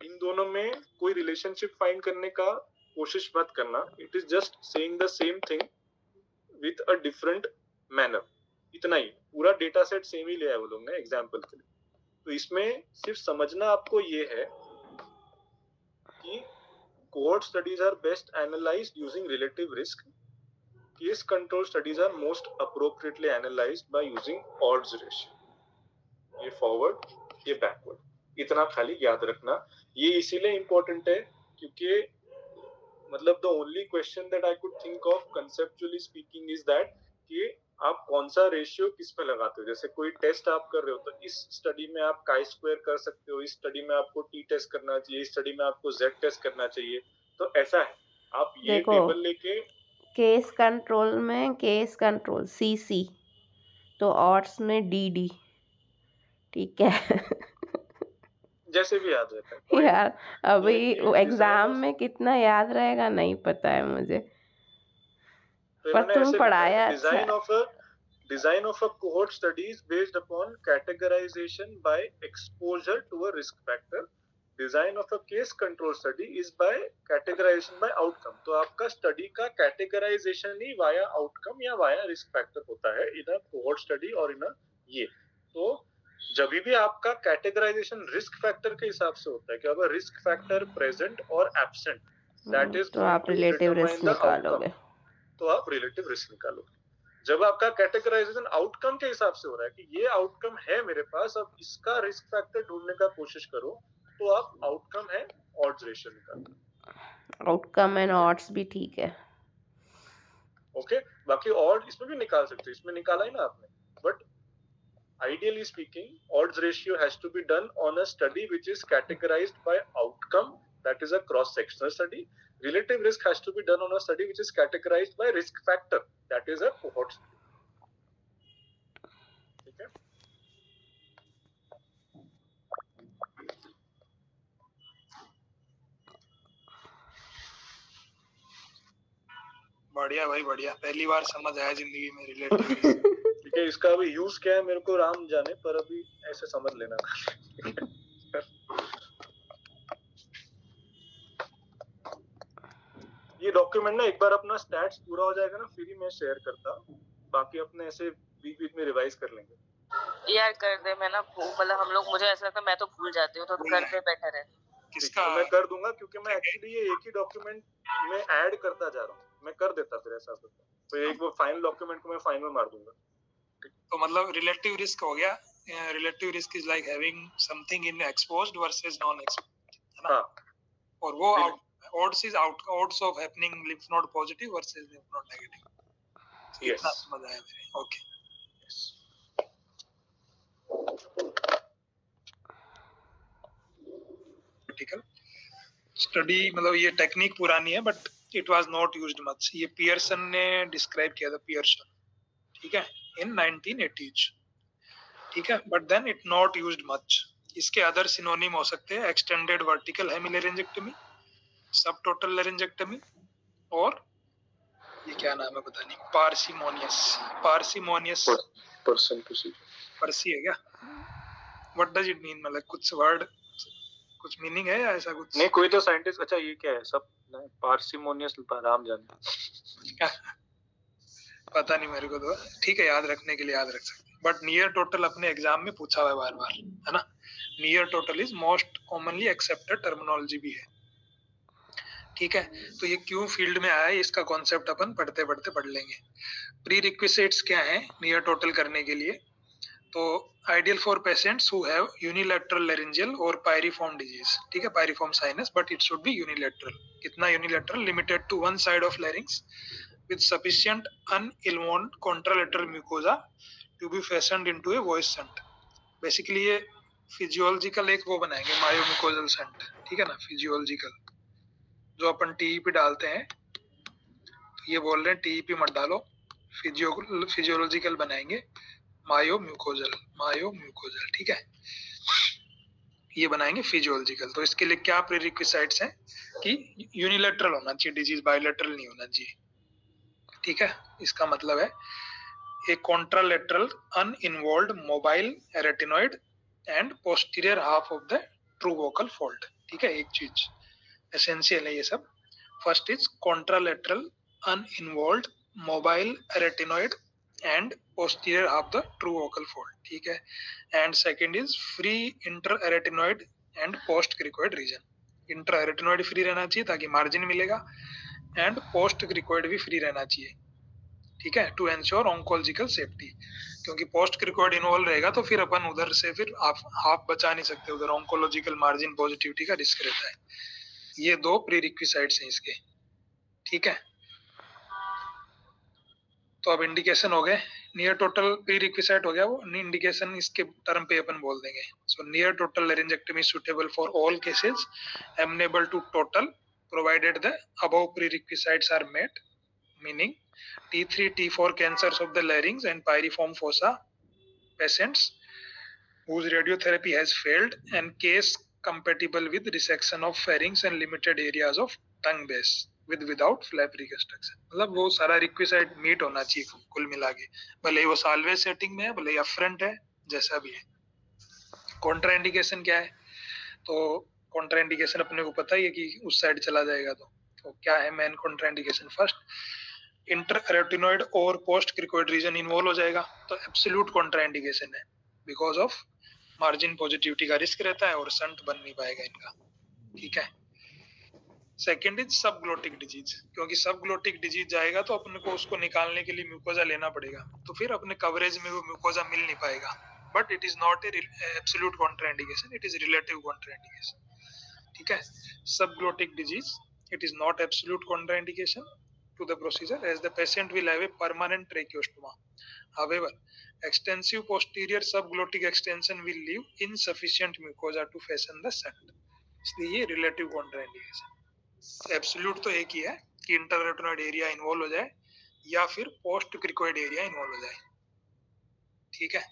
इन दोनों में कोई रिलेशनशिप फाइंड करने का कोशिश मत करना. It is just saying the same thing with a different manner, इतना ही. पूरा डेटा सेट सेम ही लिया है वो लोग ने एग्जाम्पल के लिए. तो इसमें सिर्फ समझना आपको ये है कि cohort studies are best analyzed using relative risk. Case control studies are most appropriately analyzed by using odds ratio. ये forward, ये backward, इतना खाली याद रखना. ये इसीलिए important है क्योंकि मतलब the only question that I could think of conceptually speaking is that कि आप कौन सा रेशियो किस पे लगाते हो. जैसे कोई टेस्ट आप कर रहे हो तो इस स्टडी में आप काई स्क्वायर कर सकते हो, इस स्टडी में आपको टी टेस्ट करना चाहिए, इस स्टडी में आपको जेड टेस्ट करना चाहिए. तो ऐसा है, आप ये देखो टेबल लेके केस कंट्रोल में केस कंट्रोल सीसी तो ऑड्स में डीडी. ठीक है. जैसे भी याद रहता है. Point यार अभी ये कि एग्जाम design of- में कितना याद रहेगा नहीं पता है मुझे, तो पर इन्होंने तुम ऐसे लिखा है, पढ़ाया अच्छा. design of a cohort study is based upon categorization by exposure to a risk factor. Design of a case control study is by categorization by outcome. तो आपका स्टडी का कैटेगराइजेशन ही वाया आउटकम या वाया रिस्क फैक्टर होता है इन अ cohort study और इन अ ये. तो जब भी आपका कैटेगराइजेशन रिस्क फैक्टर के हिसाब से होता है कि अगर रिस्क फैक्टर प्रेजेंट और एब्सेंट, दैट इज तो आप रिलेटिव रिस्क निकालोगे. तो आप रिलेटिव रिस्क निकालोगे. जब आपका कैटेगराइजेशन आउटकम के हिसाब से हो रहा है कि ये आउटकम है मेरे पास, अब इसका रिस्क फैक्टर ढूंढने का कोशिश करो, तो आप आउटकम है ऑड्स रेशियो निकालो. आउटकम एंड ऑड्स भी ठीक है. ओके, बाकी ऑड इसमें भी निकाल सकते हो, इसमें निकाला ही ना आपने. But ideally speaking, odds ratio has to be done on a study which is categorized by outcome, that is a cross sectional study. Relative risk has to be done on a study which is categorized by risk factor, that is a cohort study. ठीक है. बढ़िया भाई बढ़िया, पहली बार समझ आया जिंदगी में रिलेटिव रिस्क. ठीक है, इसका अभी यूज क्या है मेरे को राम जाने, पर अभी ऐसे समझ लेना. ये डॉक्यूमेंट ना एक बार अपना स्टैट्स पूरा हो जाएगा ना, फिर ही मैं शेयर करता. बाकी अपने ऐसे बीच बीच में रिवाइज कर लेंगे. यार कर दे. मैं ना मतलब हम लोग, मुझे ऐसा लगता है मैं तो भूल जाती हूँ, तो घर पे बेटर है. किसका? मैं कर दूंगा क्योंकि मैं एक्चुअली ये एक ही डॉक्यूमेंट में ऐड करता जा रहा हूँ. मैं कर देता फिर ऐसा करता, तो एक वो फाइनल डॉक्यूमेंट को मैं फाइनल मार दूंगा. तो मतलब रिलेटिव रिस्क हो गया. Relative risk is like having something in exposed versus non exposed, है ना? और वो odds is out, odds of happening lymph node positive versus lymph node negative. Yes. समझ आया मेरे. ओके. क्रिटिकल स्टडी मतलब ये टेक्निक पुरानी है but it was not used much. ये पियर्सन ने डिस्क्राइब किया था, पियर्सन, ठीक है, इन 1980s. ठीक है, but then it not used much. इसके अदर सिनोनिम हो सकते हैं एक्सटेंडेड वर्टिकल हेमिलेरिंजेक्टमी, सब टोटल लेरिंजेक्टमी, और ये क्या नाम है पता नहीं, पार्सिमोनियस पर्सन प्रोसीजर. पर्सी है क्या? What does it mean? मतलब कुछ वर्ड, कुछ मीनिंग है या ऐसा कुछ? नहीं, कोई तो साइंटिस्ट. अच्छा ये क्या है? सब पार्सिमोनियस राम जाने. पता नहीं मेरे को तो. ठीक है, याद रखने के लिए याद रख सकते हैं. बट नियर टोटल अपने एग्जाम में पूछा हुआ है बार बार, है ना? Near total is most commonly accepted terminology भी है. ठीक है, तो ये क्यों फील्ड में आया है, इसका कॉन्सेप्ट अपन पढ़ते पढ़ते पढ़ लेंगे. प्री रिक्विजिट्स क्या है नियर टोटल करने के लिए? तो ideal for patients who have unilateral laryngeal और पायरिफॉर्म डिजीज. ठीक है, piriform sinus, but it should be unilateral. कितना unilateral? Limited to one side of larynx with sufficient uninvolved contralateral mucosa to be fastened into a voice shunt. Basically ये physiological एक वो बनाएंगे, मायोम्यूकोजल shunt. ठीक है ना, फिजियोलॉजिकल जो अपन टीईपी डालते हैं, तो ये बोल रहे हैं टीईपी मत डालो, फिजियोलॉजिकल बनाएंगे, मायोम्यूकोजल. ठीक है, ये बनाएंगे फिजियोलॉजिकल. तो इसके लिए क्या प्रीरिक्विजिट्स हैं कि यूनिलैटरल होना चाहिए डिजीज, बायलैटरल नहीं होना चाहिए. ठीक है, इसका मतलब है एक contralateral uninvolved mobile arytenoid and posterior half of the true vocal fold. ठीक है, एक चीज एसेंशियल है ये सब. First is contralateral uninvolved mobile arytenoid and posterior half the true vocal fold. ठीक है, and second is free inter arytenoid and post cricoid region. Inter arytenoid free रहना चाहिए ताकि मार्जिन मिलेगा, एंड पोस्ट क्रिकोइड भी फ्री रहना चाहिए. ठीक है, टू एंश्योर ऑन्कोलॉजिकल सेफ्टी. क्योंकि पोस्ट क्रिकोइड इन्वॉल्व रहेगा तो फिर अपन उधर से फिर हाफ बचा नहीं सकते, उधर ऑन्कोलॉजिकल मार्जिन पॉजिटिविटी का रिस्क रहता है. ये दो प्री रिक्विजिट्स हैं इसके. ठीक है, तो अब इंडिकेशन हो गए, नियर टोटल प्री रिक्विसाइट हो गया, वो इंडिकेशन इसके टर्म पे अपन बोल देंगे. So near total laryngectomy suitable for all cases amenable to total provided the above prerequisites are met, meaning T3, T4 cancers of the larynx and pyriform fossa patients whose radiotherapy has failed and case compatible with resection of pharynx and limited areas of tongue base with without flap reconstruction. मतलब वो सारा requisite meet होना चाहिए कुल मिला के, भले वो साल्वेज सेटिंग में है, भले अफ्रंट है, जैसा भी है. कॉन्ट्रा इंडिकेशन क्या है? तो कॉन्ट्रा इंडिकेशन अपने को पता ही है कि उस साइड चला जाएगा. तो क्या है मेन कॉन्ट्रा इंडिकेशन? फर्स्ट, इंटररेटिनोइड और पोस्ट क्रिकोइड रीजन इन्वॉल्व हो जाएगा, तो एब्सोल्यूट कॉन्ट्रा इंडिकेशन है. बिकॉज ऑफ मार्जिन पॉजिटिविटी का रिस्क रहता है और संट बन नहीं पाएगा इनका. ठीक है. सेकेंड इज सबग्लोटिक डिजीज, क्योंकि सबग्लोटिक डिजीज जाएगा तो अपने को उसको निकालने के लिए म्यूकोजा लेना पड़ेगा, तो फिर अपने कवरेज में वो म्यूकोजा मिल नहीं पाएगा. But it is not absolute contraindication, it is relative contraindication. ठीक है. Subglottic disease, it is not absolute contraindication to the procedure as the patient will have a permanent tracheostoma. However, extensive posterior subglottic extension will leave insufficient mucosa to fasten the shunt. इसलिए ये relative contraindication. Absolute तो एक ही है कि इंटररेटिनोइड area involve हो जाए या फिर पोस्ट क्रिकोइड एरिया इन्वॉल्व हो जाए. ठीक है.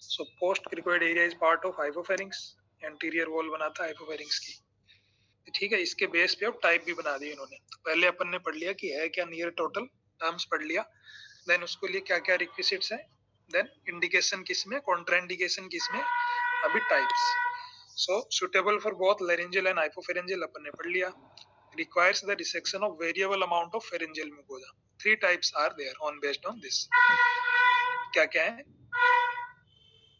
So post cricoid area is part of हाइपोफेरिंक्स, anterior wall बनाता है हाइपोफेरिंक्स की. ठीक है. इसके बेस पे अब टाइप भी बना दिए इन्होंने. तो पहले अपन ने पढ़ लिया कि है क्या नियर टोटल, टर्म्स पढ़ लिया, देन उसके लिए क्या क्या रिक्विजिट्स है, देन इंडिकेशन किसमें, कॉन्ट्राइंडिकेशन किसमें, अभी types. So suitable for both laryngeal and hypopharyngeal अपन ने पढ़ लिया. Requires the resection of variable amount of pharyngeal mucosa. 3 types are there on based on this. क्या क्या है?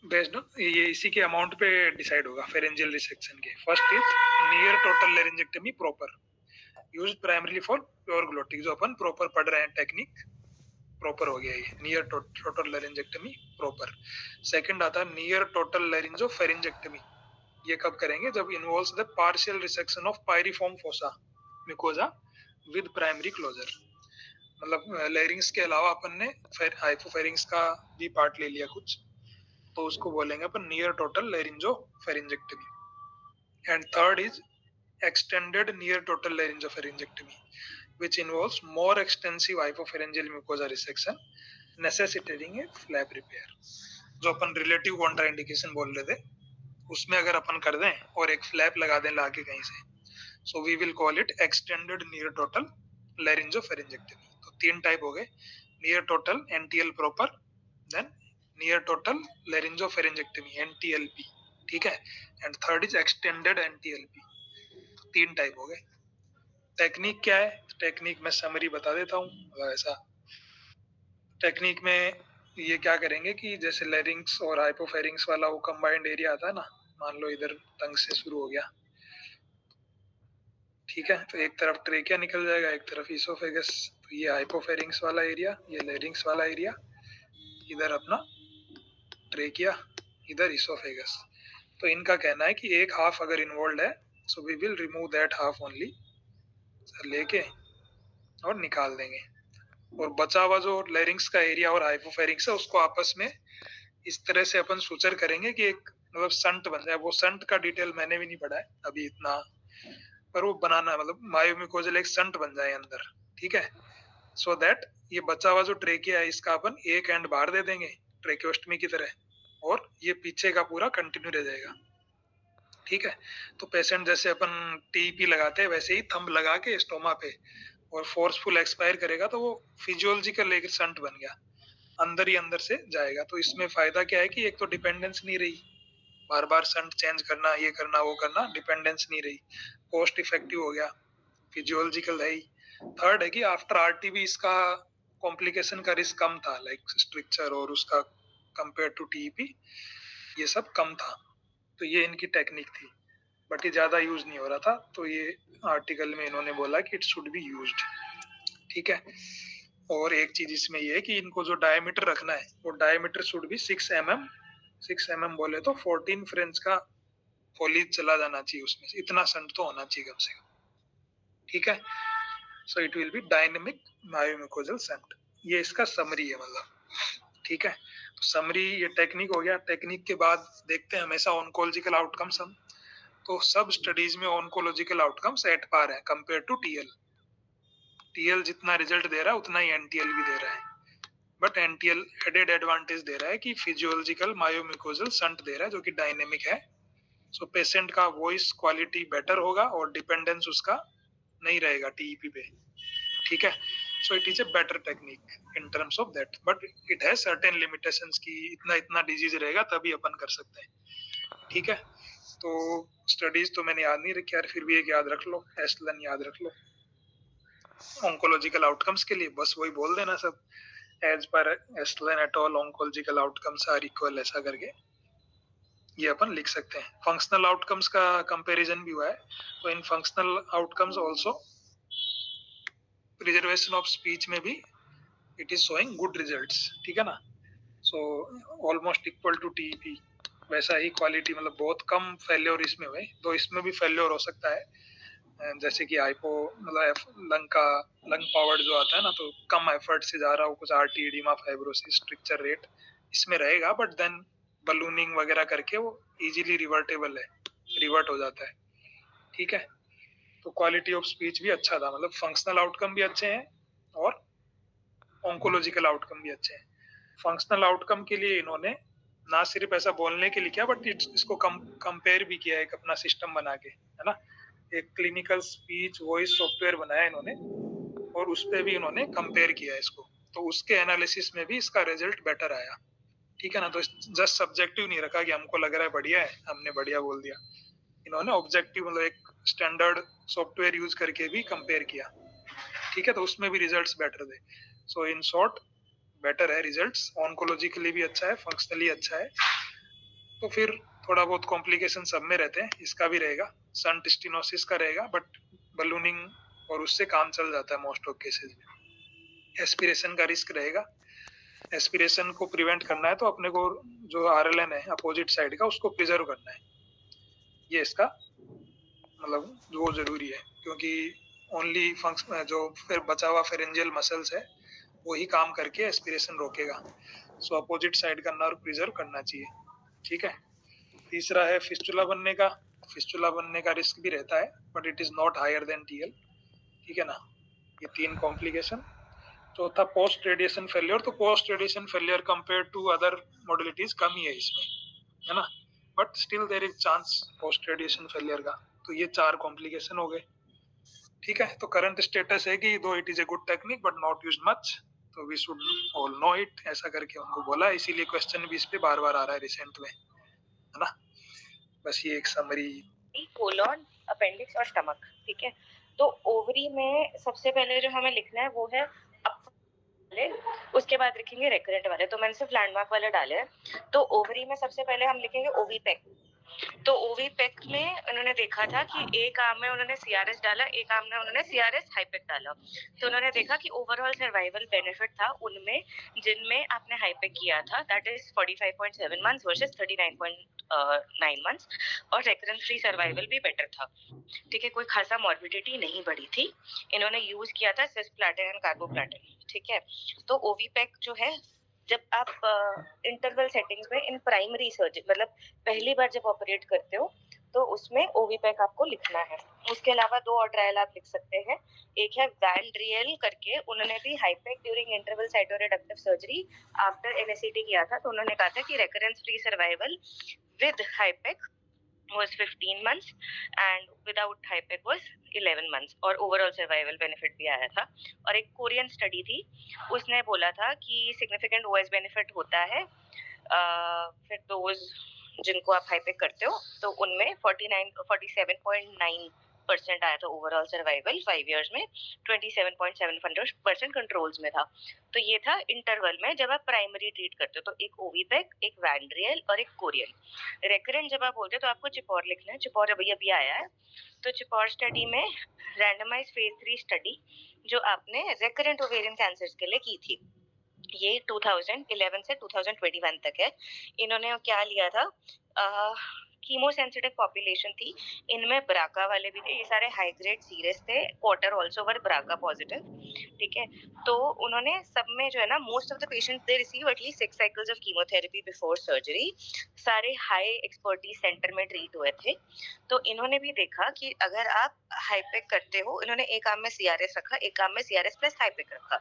बेस्ड ऑन ये इसी के अमाउंट पे डिसाइड होगा फेरेंजियल रिसेक्शन के. First is near total laryngectomy proper, used primarily for pure glottic. जो अपन प्रॉपर पढ़ रहे हैं टेक्निक, प्रॉपर हो गया ये near total laryngectomy proper. Second आता है नियर टोटल लेरिंजोफेरिंजेक्टमी. ये कब करेंगे? जब involves the partial resection of piriform fossa mucosa with primary closure. मतलब लेरिंग्स के अलावा अपन ने हाइपोफेरिंग्स का भी पार्ट ले लिया कुछ, तो उसको बोलेंगे अपन near total laryngopharyngectomy. And third is extended near total laryngopharyngectomy, which involves more extensive hypopharyngeal mucosa resection necessitating a flap repair. जो अपन रिलेटिव कॉन्ट्राइंडिकेशन बोल रहे थे, उसमें अगर अपन कर दें और एक फ्लैप लगा दें लाके कहीं से, so we will call it extended near total laryngopharyngectomy. तो 3 टाइप हो गए, near total NTL proper, then near total laryngopharyngectomy NTLP. ठीक है. And third is extended NTLP. 3 type हो गए. टेक्निक क्या है? टेक्निक में समरी बता देता हूँ. ऐसा टेक्निक में ये क्या करेंगे कि जैसे लेरिंग्स और हाइपोफेरिंग्स वाला वो कंबाइंड एरिया आता है ना, मान लो इधर टंग से शुरू हो गया, ठीक है, तो एक तरफ ट्रेकिया निकल जाएगा, एक तरफ इसोफेगस. तो ये हाइपोफेरिंग्स वाला एरिया, ये लेरिंग्स वाला एरिया, इधर अपना ट्रेकिया, इधर इसोफेगस. तो इनका कहना है कि एक हाफ अगर इन्वॉल्व है, so we will remove that half only, लेके और निकाल देंगे. और बचा हुआ जो लेरिंग्स का एरिया और हाइपोफेरिंग्स है, उसको आपस में इस तरह से अपन सुचर करेंगे कि एक मतलब संट बन जाए. वो संट का डिटेल मैंने भी नहीं पढ़ा है अभी इतना, पर वो बनाना मतलब मायोम्यूकोजल एक संट बन जाए अंदर. ठीक है. सो दैट ये बचा हुआ जो ट्रेकिया है, इसका अपन एक एंड बाहर दे देंगे ट्रेकियोस्टमी की तरह, और ये पीछे का पूरा कंटिन्यू रह जाएगा. ठीक है. तो पेशेंट जैसे अपन टीपी लगाते हैं वैसे ही थंब लगा के स्टोमा पे और फोर्सफुल एक्सपायर करेगा, तो वो फिजियोलॉजिकल एक संट बन गया, अंदर ही अंदर से जाएगा. तो इसमें फायदा क्या है कि एक तो डिपेंडेंस नहीं रही, बार बार संट चेंज करना, ये करना वो करना, डिपेंडेंस नहीं रही, कॉस्ट इफेक्टिव हो गया, फिजियोलॉजिकल है ही. थर्ड है कि आफ्टर आरटीबी इसका कॉम्प्लिकेशन का रिस्क कम था, लाइक स्ट्रिक्चर और उसका कंपेयर टू टीपी ये सब कम था. तो ये इनकी टेक्निक थी, बट ये ज्यादा यूज नहीं हो रहा था, तो ये आर्टिकल में इन्होंने बोला कि इट शुड बी यूज्ड. ठीक है. और एक चीज इसमें ये है कि इनको जो डायमीटर रखना है, वो diameter should be 6 mm. 6 mm बोले तो 14 फ्रेंच का फॉलीज चला जाना चाहिए उसमें से, इतना संट तो होना चाहिए कम से कम. ठीक है. So it will be dynamic myomucosal shunt. ये इसका समरी है मतलब, ठीक है। तो समरी ये टेक्निक हो गया। टेक्निक के बाद देखते हैं हमेशा ऑन्कोलॉजिकल आउटकम्स हम, तो सब स्टडीज में ऑन्कोलॉजिकल आउटकम्स एट पार है कंपेयर टू टीएल। टीएल जितना रिजल्ट दे रहा है उतना ही एनटीएल भी दे रहा है, बट एनटीएल एडेड एडवांटेज दे रहा है कि फिजियोलॉजिकल मायोम्यूकोजल शंट दे रहा है जो कि डायनेमिक है। सो पेशेंट का वॉइस क्वालिटी बेटर होगा और डिपेंडेंस उसका नहीं रहेगा टीईपी पे, ठीक है। So it is a better technique in terms of that, but it has certain limitations की इतना इतना डिजीज रहेगा तभी अपन कर सकते हैं, ठीक है। तो स्टडीज तो मैंने याद नहीं रखी यार, फिर भी एक याद रख लो, एस्लन याद रख लो ऑन्कोलॉजिकल आउटकम्स के लिए, बस वही बोल देना सब, एज पर एस्लन et al oncological outcomes are equal, ऐसा करके ये अपन लिख सकते हैं। फंक्शनल आउटकम्स का कंपैरिजन भी हुआ है, तो इन functional outcomes also preservation of speech में भी it is showing good results, ठीक है ना। सो ऑलमोस्ट इक्वल टू टीईपी, वैसा ही क्वालिटी, मतलब बहुत कम फेल्योर इसमें हुए, तो इसमें भी फेल्योर हो सकता है, जैसे कि हाइपो मतलब लंग पावर्ड जो आता है ना, तो कम एफर्ट से जा रहा हो, कुछ RT oedema fibrosis structure rate इसमें रहेगा, बट देन बलूनिंग वगैरह करके वो इजीली रिवर्टेबल है, रिवर्ट हो जाता है, ठीक है। तो क्वालिटी ऑफ स्पीच भी अच्छा था, मतलब फंक्शनल आउटकम भी अच्छे हैं और ऑन्कोलॉजिकल आउटकम भी अच्छे हैं। फंक्शनल आउटकम के लिए इन्होंने ना सिर्फ ऐसा बोलने के लिए किया, बट इसको कंपेयर भी किया एक अपना सिस्टम बना के, है ना। एक क्लिनिकल स्पीच वॉइस सॉफ्टवेयर बनाया इन्होंने और उस पर भी इन्होंने कंपेयर किया इसको, तो उसके एनालिसिस में भी इसका रिजल्ट बेटर आया, ठीक है ना। तो जस्ट सब्जेक्टिव नहीं रखा कि हमको लग रहा है बढ़िया है, हमने बढ़िया बोल दिया, इन्होंने ऑब्जेक्टिव मतलब एक स्टैंडर्ड सॉफ्टवेयर यूज करके भी कंपेयर किया, ठीक है। तो उसमें भी रिजल्ट्स बेटर थे। सो इन शॉर्ट बेटर है रिजल्ट्स, ऑन्कोलॉजिकली भी अच्छा है, फंक्शनली अच्छा है। तो फिर थोड़ा बहुत कॉम्प्लिकेशन सब में रहते हैं, इसका भी रहेगा, शंट स्टेनोसिस का रहेगा, बट बलूनिंग और उससे काम चल जाता है मोस्ट ऑफ केसेस में। एस्पिरेशन का रिस्क रहेगा, एस्पिरेशन को प्रिवेंट करना है तो अपने को जो आरएलएन है अपोजिट साइड का उसको प्रिजर्व करना है, ये इसका मतलब वो जरूरी है, क्योंकि ओनली फंक्शन जो फिर बचा हुआ फेरेंजियल मसल्स है वही काम करके एस्पिरेशन रोकेगा। सो अपोजिट साइड का नर्व प्रिजर्व करना चाहिए, ठीक है। तीसरा है फिस्टुला बनने का, फिस्टुला बनने का रिस्क भी रहता है, but it is not higher than TL, ठीक है ना। ये 3 कॉम्प्लिकेशन। चौथा पोस्ट रेडिएशन फेलियर, तो post radiation failure compare to other modalities कम ही है इसमें, है ना, but still there is chance post radiation failure का। तो ये 4 कॉम्प्लिकेशन हो गए, ठीक है। तो करंट स्टेटस है कि though it is a good technique but not used much, तो we should all know it, ऐसा करके उनको बोला, इसीलिए क्वेश्चन भी इस पे बार बार आ रहा है रिसेंट में, है ना। बस ये एक समरी। कोलन, अपेंडिक्स और स्टमक, ठीक है। तो ओवरी में सबसे पहले जो हमें लिखना है वो है वाले, उसके बाद लिखेंगे रेकरेंट वाले, तो मैंने सिर्फ लैंडमार्क वाले डाले हैं। तो ओवरी में सबसे पहले हम लिखेंगे ओवीपेक। तो ओवीपेक में उन्होंने देखा था कि एक आर्म में उन्होंने सीआरएस डाला, एक आर्म में उन्होंने सीआरएस हाइपेक डाला। तो उन्होंने देखा कि ओवरऑल सर्वाइवल बेनिफिट था उनमें जिनमें आपने हाइपेक किया था, that is 45.7 months versus 39.9 months, और रेकरेंस फ्री सर्वाइवल भी बेटर था, ठीक है। कोई खासा मॉर्बिडिटी नहीं बढ़ी थी। इन्होंने यूज किया था सिस्प्लाटिन एंड कार्बोप्लाटिन, ठीक है। तो ओवीपेक जो है, जब आप इंटरवल सेटिंग्स में इन प्राइमरी सर्जरी मतलब पहली बार जब ऑपरेट करते हो तो उसमें ओवीपेक आपको लिखना है। उसके अलावा 2 और ट्रायल आप लिख सकते हैं, एक है वैंड्रियल करके, उन्होंने भी हाइपेक during interval cytoreductive surgery after NSCT किया था। तो उन्होंने कहा था कि रेकरेंस फ्री सर्वाइवल विद हाइपेक was 15 months and without HIPEC was 11 months, और ओवरऑल सर्वाइवल बेनिफिट भी आया था। और एक कोरियन स्टडी थी, उसने बोला था कि सिग्निफिकेंट ओएस बेनिफिट होता है फिर डोज जिनको आप हाइपेक करते हो, तो उनमें 47.9% आया था ओवरऑल सर्वाइवल 5 इयर्स में, 27.7% कंट्रोल्स में था। तो ये था इंटरवल में जब आप प्राइमरी ट्रीट करते हो, तो एक ओवीपेक, एक वैंड्रियल और एक कोरियन। रेकरेंट जब आप बोलते हो तो आपको चिपॉर लिखना है, चिपॉर अभी आया है। तो चिपॉर स्टडी में रैंडमाइज फेज 3 स्टडी जो आपने रेकरेंट ओवेरियन कैंसर के लिए की थी, ये 2011 से 2021 तक है। इन्होंने क्या लिया था कीमो सेंसिटिव पॉपुलेशन थी, इनमें ब्राका वाले भी थे, ये सारे हाई ग्रेड सीरियस थे, क्वार्टर आल्सो वर ब्राका पॉजिटिव, ठीक है। तो उन्होंने सब में जो है ना, most of the patients they receive at least 6 cycles of chemotherapy before surgery, सारे हाई एक्सपर्टीज सेंटर में ट्रीट हुए थे। तो इन्होंने भी देखा कि अगर आप हाईपेक करते हो, इन्होंने एक आर्म में सीआरएस रखा, एक आर्म में सीआरएस प्लस हाईपेक रखा,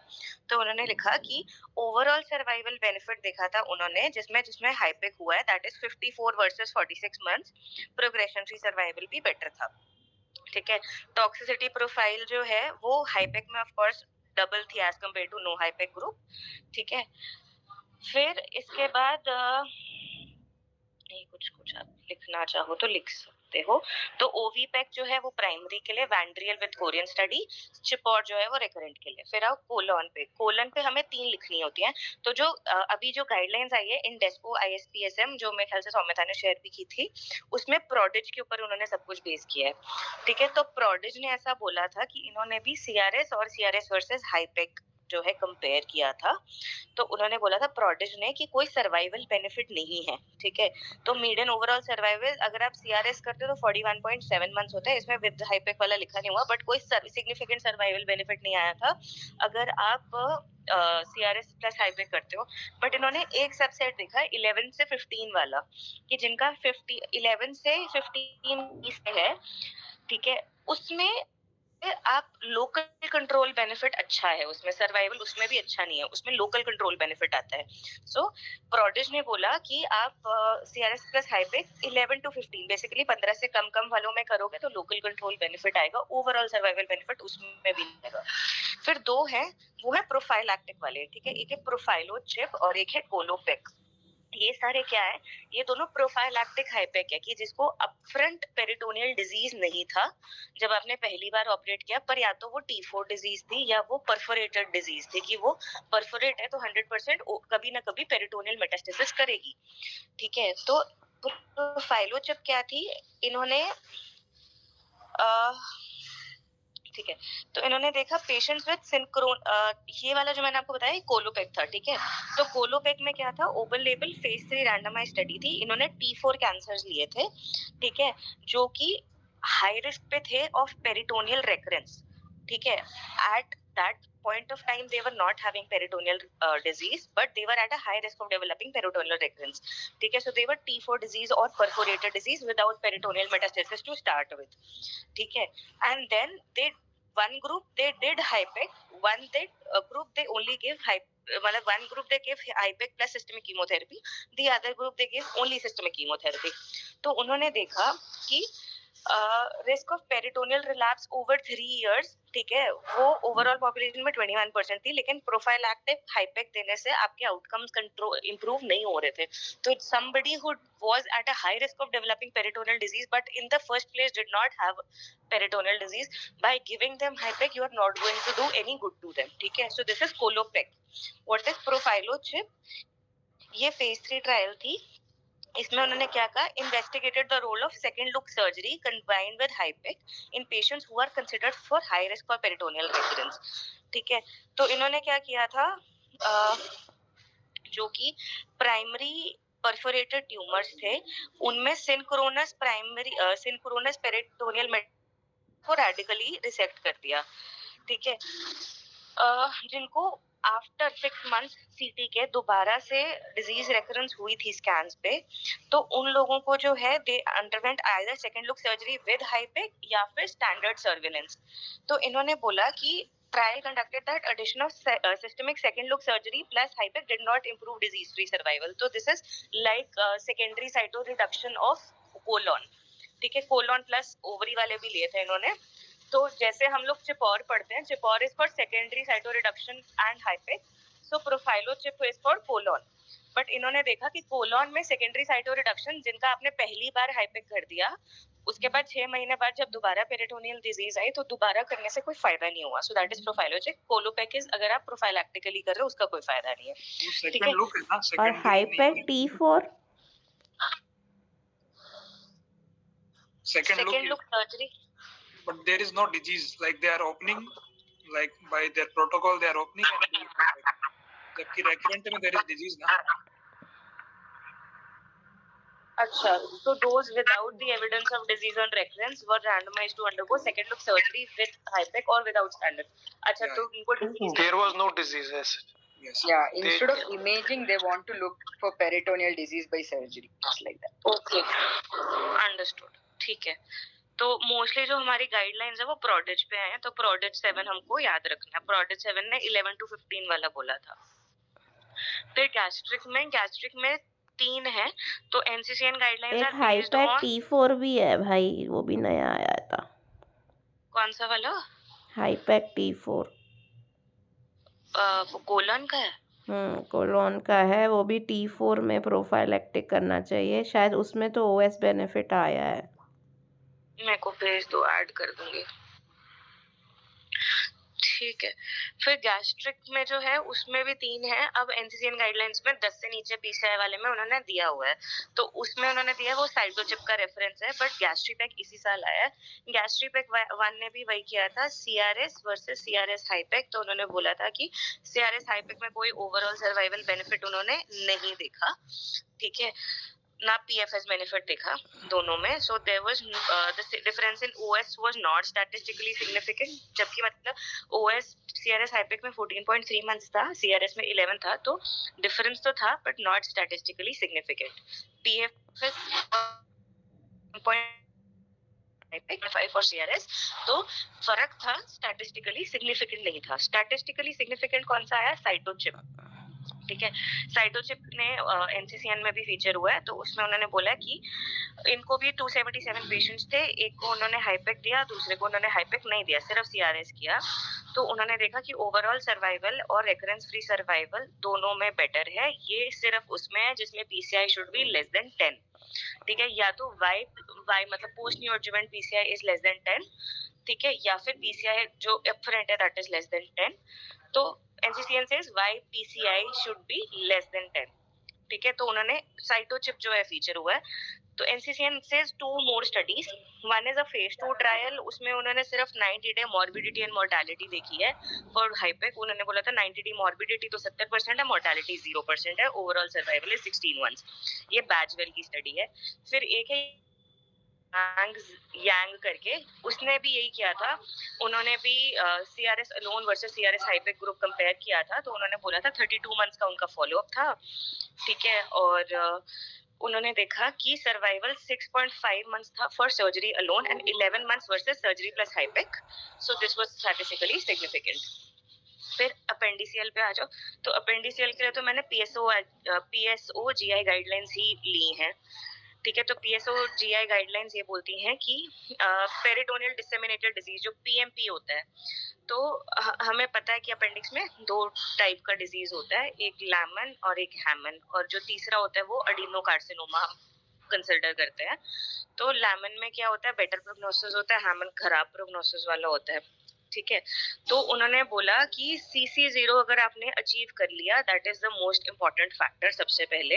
तो उन्होंने लिखा कि ओवरऑल सर्वाइवल बेनिफिट देखा था उन्होंने, जिसमें हाईपेक हुआ है, that is 54 versus 46 months, progression free survival भी बेटर था, ठीक है। टॉक्सिसिटी प्रोफाइल जो है वो हाईपेक में ऑफ कोर्स डबल थी एज कंपेयर टू नो हाईपेक ग्रुप, ठीक है। फिर इसके बाद कुछ आप लिखना चाहो तो लिख सकते हो। तो ओवी पैक जो है वो प्राइमरी के लिए, वैंड्रियल विद कोरियन स्टडी, चिपॉर जो है वो रिकरेंट के लिए। फिर आओ कोलन पे हमें 3 लिखनी होती हैं। तो जो अभी जो गाइडलाइंस आई है इन डेस्पो ISPSM, जो मेरे ख्याल से सौम्यता ने शेयर भी की थी, उसमें प्रोडिज के ऊपर उन्होंने सब कुछ बेस किया है, ठीक है। तो प्रोडिज ने ऐसा बोला था कि इन्होंने भी सीआरएस और सीआरएस वर्सेस हाईपेक जो है कंपेयर किया था। तो उन्होंने बोला था प्रोडिज ने कि कोई सर्वाइवल बेनिफिट नहीं है, ठीक है। तो मीडियन ओवरऑल सर्वाइवल अगर आप सीआरएस करते हो तो 41.7 मंथ्स होता है, इसमें विद हाईपेक वाला लिखा नहीं हुआ, बट कोई सिग्निफिकेंट सर्वाइवल बेनिफिट नहीं आया था अगर आप सीआरएस प्लस हाईपेक करते हो। बट इन्होंने एक सबसेट देखा 11 से 15 वाला, कि जिनका 11 से 15 है, ठीक है, उसमें आप लोकल कंट्रोल बेनिफिट अच्छा है, उसमें सर्वाइवल उसमें भी अच्छा नहीं है, उसमें लोकल कंट्रोल बेनिफिट आता है। सो प्रोडिज ने बोला कि आप सीआरएस प्लस हाईपेक 11 to 15, बेसिकली 15 से कम वालों में करोगे तो लोकल कंट्रोल बेनिफिट आएगा, ओवरऑल सर्वाइवल बेनिफिट उसमें भी नहीं आएगा। फिर 2 है, वो है प्रोफाइलैक्टिक वाले, ठीक है। एक है प्रोफाइलोचिप और एक है कोलोपेक। ये सारे क्या है, ये दोनों प्रोफाइलैक्टिक हाईपेक है, कि जिसको अपफ्रंट पेरिटोनियल डिजीज नहीं था जब आपने पहली बार ऑपरेट किया, पर या तो वो T4 डिजीज थी या वो परफोरेटेड डिजीज थी, कि वो परफोरेट है तो 100% कभी ना कभी पेरिटोनियल मेटास्टेसिस करेगी, ठीक है। तो प्रोफाइलोचिप क्या थी, इन्होंने ठीक है, तो इन्होंने देखा पेशेंट्स विद सिंक्रोन, ये वाला जो मैंने आपको बताया कोलोपेक था, ठीक है। तो कोलोपेक में क्या था, open label phase 3 randomise study थी, इन्होंने T4 कैंसर्स लिए थे, ठीक है, जो कि हाई रिस्क पे थे ऑफ पेरिटोनियल रेकरेंस, ठीक है। At that point of time they were not having peritoneal disease, but they were at a high risk of developing peritoneal recurrence, ठीक है। So they were T4 disease or perforated disease without peritoneal metastasis to start with, ठीक है। And then one group they did HIPEC, one group they only gave one group they gave HIPEC plus systemic chemotherapy, the other group they gave only systemic chemotherapy। तो उन्होंने देखा कि risk of peritoneal relapse over 3 years, ठीक है, वो overall population में 21% थी, लेकिन प्रोफाइलैक्टिक हाईपेक देने से आपके आउटकम्स कंट्रोल इंप्रूव नहीं हो रहे थे। तो somebody who was at a high risk of developing peritoneal disease but in the first place did not have peritoneal disease, by giving them HIPEC you are not going to do any good to them, ठीक है। So this is Colopec. What is Profilochip? ये phase 3 trial थी, इसमें उन्होंने क्या कहा, investigated the role of second look surgery combined with हाईपेक in patients who are considered for high risk for peritoneal recurrence, ठीक है। तो इन्होंने क्या किया था, जो कि प्राइमरी परफोरेटेड ट्यूमर्स थे, उनमें सिंक्रोनस पेरिटोनियल को रेडिकली रिसेक्ट कर दिया, ठीक है। जिनको आफ्टर 6 months सीटी के दोबारा से डिजीज रेकरेंस हुई थी स्कैन्स पे, तो उन लोगों को जो है they underwent either second look surgery with हाईपेक या फिर स्टैंडर्ड सर्विलेंस। तो इन्होंने बोला कि trial conducted that addition of systemic second look surgery plus HIPEC did not improve disease free survival. So this is like secondary cytoreduction of colon, ठीक है। Colon plus ovary वाले भी लिए थे इन्होंने। तो जैसे हम लोग चिपॉर पढ़ते हैं, CHIPOR is for secondary cytoreduction and हाईपेक, so PROPHYLOCHIP is for colon. But इन्होंने देखा कि कोलोन में सेकेंडरी साइटोरिडक्शन, जिनका आपने पहली बार हाईपेक कर दिया, उसके बाद 6 महीने बाद जब दोबारा पेरिटोनियल डिजीज आई तो दोबारा करने से कोई फायदा नहीं हुआ। So that is PROPHYLOCHIP. COLOPEC is अगर आप प्रोफाइलैक्टिकली कर रहे हो, उसका कोई फायदा नहीं है, ठीक है। और हाईपेक T4 second look surgery, but there is no disease, like they are opening, like by their protocol they are opening and doing जबकि recurrent में there is disease ना। अच्छा, so those without the evidence of disease on recurrence were randomized to undergo second look surgery with HIPEC or without standard. अच्छा, तो उनको disease There was no disease as such. Yes. Yeah, instead of imaging, they want to look for peritoneal disease by surgery. Just like that. Okay, understood. ठीक है. तो mostly जो हमारी guidelines है वो प्रोडिज पे हैं, तो प्रोडिज 7 हमको याद रखना है. प्रोडिज 7 ने 11 to 15 वाला बोला था. फिर गैस्ट्रिक में 3 है, तो एनसीसीएन गाइडलाइंस एक हाइपैक T4 भी है भाई, वो भी नया आया था. कौन सा वाला? हाइपैक T4. वो कोलन का है. कोलोन का है, वो भी T4 में प्रोफाइलेक्टिक करना चाहिए शायद. उसमें तो ओएस बेनिफिट आया है. मेरे को भेज दो, ऐड कर दूंगी. ठीक है. फिर गैस्ट्रिक में जो है उसमें भी 3 है. अब एनसीसीएन गाइडलाइंस में 10 से नीचे पीसीआई वाले में उन्होंने दिया हुआ है, तो उसमें उन्होंने दिया है वो साइटोचिप का रेफरेंस है, बट गैस्ट्रीपैक इसी साल आया है. गैस्ट्रीपैक 1 ने भी वही किया था, सीआरएस वर्सेस सीआरएस हाइपैक. तो उन्होंने बोला था कि सीआरएस हाइपैक में कोई ओवरऑल सर्वाइवल बेनिफिट उन्होंने नहीं देखा. ठीक है ना, पीएफएस बेनिफिट देखा दोनों में. So there was the difference in OS was not statistically significant, जबकि मतलब ओएस सीआरएस हाइपैक में 14.3 मंथ्स था, सीआरएस में 11 था, तो डिफरेंस तो था but not statistically significant. PFS 5 और सीआरएस, तो फर्क था, स्टैटिस्टिकली सिग्निफिकेंट नहीं था. स्टैटिस्टिकली सिग्निफिकेंट कौन सा आया? साइटोचिप. ठीक है, साइटोचिप ने एनसीसीएन में भी फीचर हुआ है, तो उसमें उन्होंने बोला कि इनको भी 277 पेशेंट्स थे, एक को उन्होंने हाइपैक दिया, दूसरे को उन्होंने हाइपैक नहीं दिया, सिर्फ सीआरएस किया. तो उन्होंने देखा कि ओवरऑल सर्वाइवल और रेकरेंस फ्री सर्वाइवल दोनों में बेटर है. ये सिर्फ उसमें है जिसमें PCI should be less than 10. ठीक है, या तो वाई मतलब post new adjuvant PCI is less than 10. ठीक है, या फिर पीसीआई जो एफरेंट है दैट इज लेस देन 10. तो NCCN says why PCI should be less than 10. ठीक है, तो उन्होंने साइटोचिप जो है फीचर हुआ है. तो NCCN says 2 more studies. One is a phase 2 trial, उसमें उन्होंने सिर्फ 90 डे मॉर्बिडिटी एंड मोर्टालिटी देखी है फॉर हाइपैक. उन्होंने बोला था 90 डे मॉर्बिडिटी तो 70% है, मोर्टालिटी 0% है, ओवरऑल सर्वाइवल इज 16 मंथ्स. ये बैचवेल की स्टडी है. फिर एक है यांग करके, उसने भी यही किया था. उन्होंने भी सीआरएस अलोन वर्सेस सीआरएस हाइपैक ग्रुप कंपेयर किया था, तो उन्होंने बोला था 32 मंथ्स का उनका फॉलोअप था. ठीक है, और उन्होंने देखा कि सर्वाइवल 6.5 मंथ्स था for surgery alone and 11 months versus surgery plus हाइपैक. So this was statistically significant. फिर अपेंडिसियल पे आ जाओ. तो अपेंडिसियल के लिए तो मैंने पीएसओ जीआई गाइडलाइंस ही ली हैं. ठीक है, तो पीएसओ जीआई गाइडलाइंस ये बोलती हैं कि पेरिटोनियल डिसेमिनेटेड डिजीज जो पीएमपी होता है, तो हमें पता है कि अपेंडिक्स में 2 टाइप का डिजीज होता है, एक लैमन और एक हैमन, और जो तीसरा होता है वो अडीनोकार्सिनोमा हम कंसिडर करते हैं. तो लैमन में क्या होता है, बेटर प्रोग्नोसिस होता है, हैमन खराब प्रोग्नोसिस वाला होता है. ठीक है, तो उन्होंने बोला कि CC0 अगर आपने अचीव कर लिया, that is the most important factor. सबसे पहले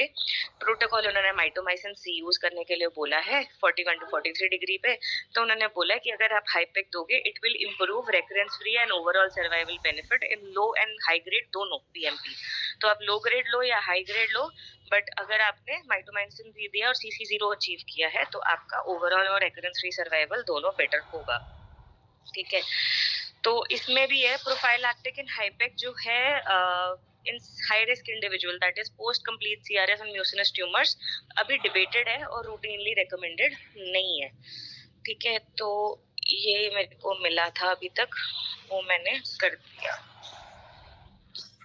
प्रोटोकॉल उन्होंने माइटोमाइसिन C यूज करने के लिए बोला है 41 to 43 डिग्री पे. तो उन्होंने बोला कि अगर आप हाइपैक दोगे, it will improve recurrence free and overall survival benefit in low and high grade दोनों पीएमपी. तो आप लो ग्रेड लो या हाई ग्रेड लो, बट अगर आपने माइटोमाइसिन भी दिया और CC0 अचीव किया है, तो आपका ओवरऑल और रेकरेंस फ्री सर्वाइवल दोनों बेटर होगा. ठीक है, तो इसमें भी है प्रोफाइलैक्टिक इन हाइपैक जो है इन high risk individual, that is post complete CRS and mucinous tumours, अभी डिबेटेड है और रूटीनली रिकमेंडेड नहीं है. ठीक है, तो ये मेरे को मिला था अभी तक, वो मैंने कर दिया.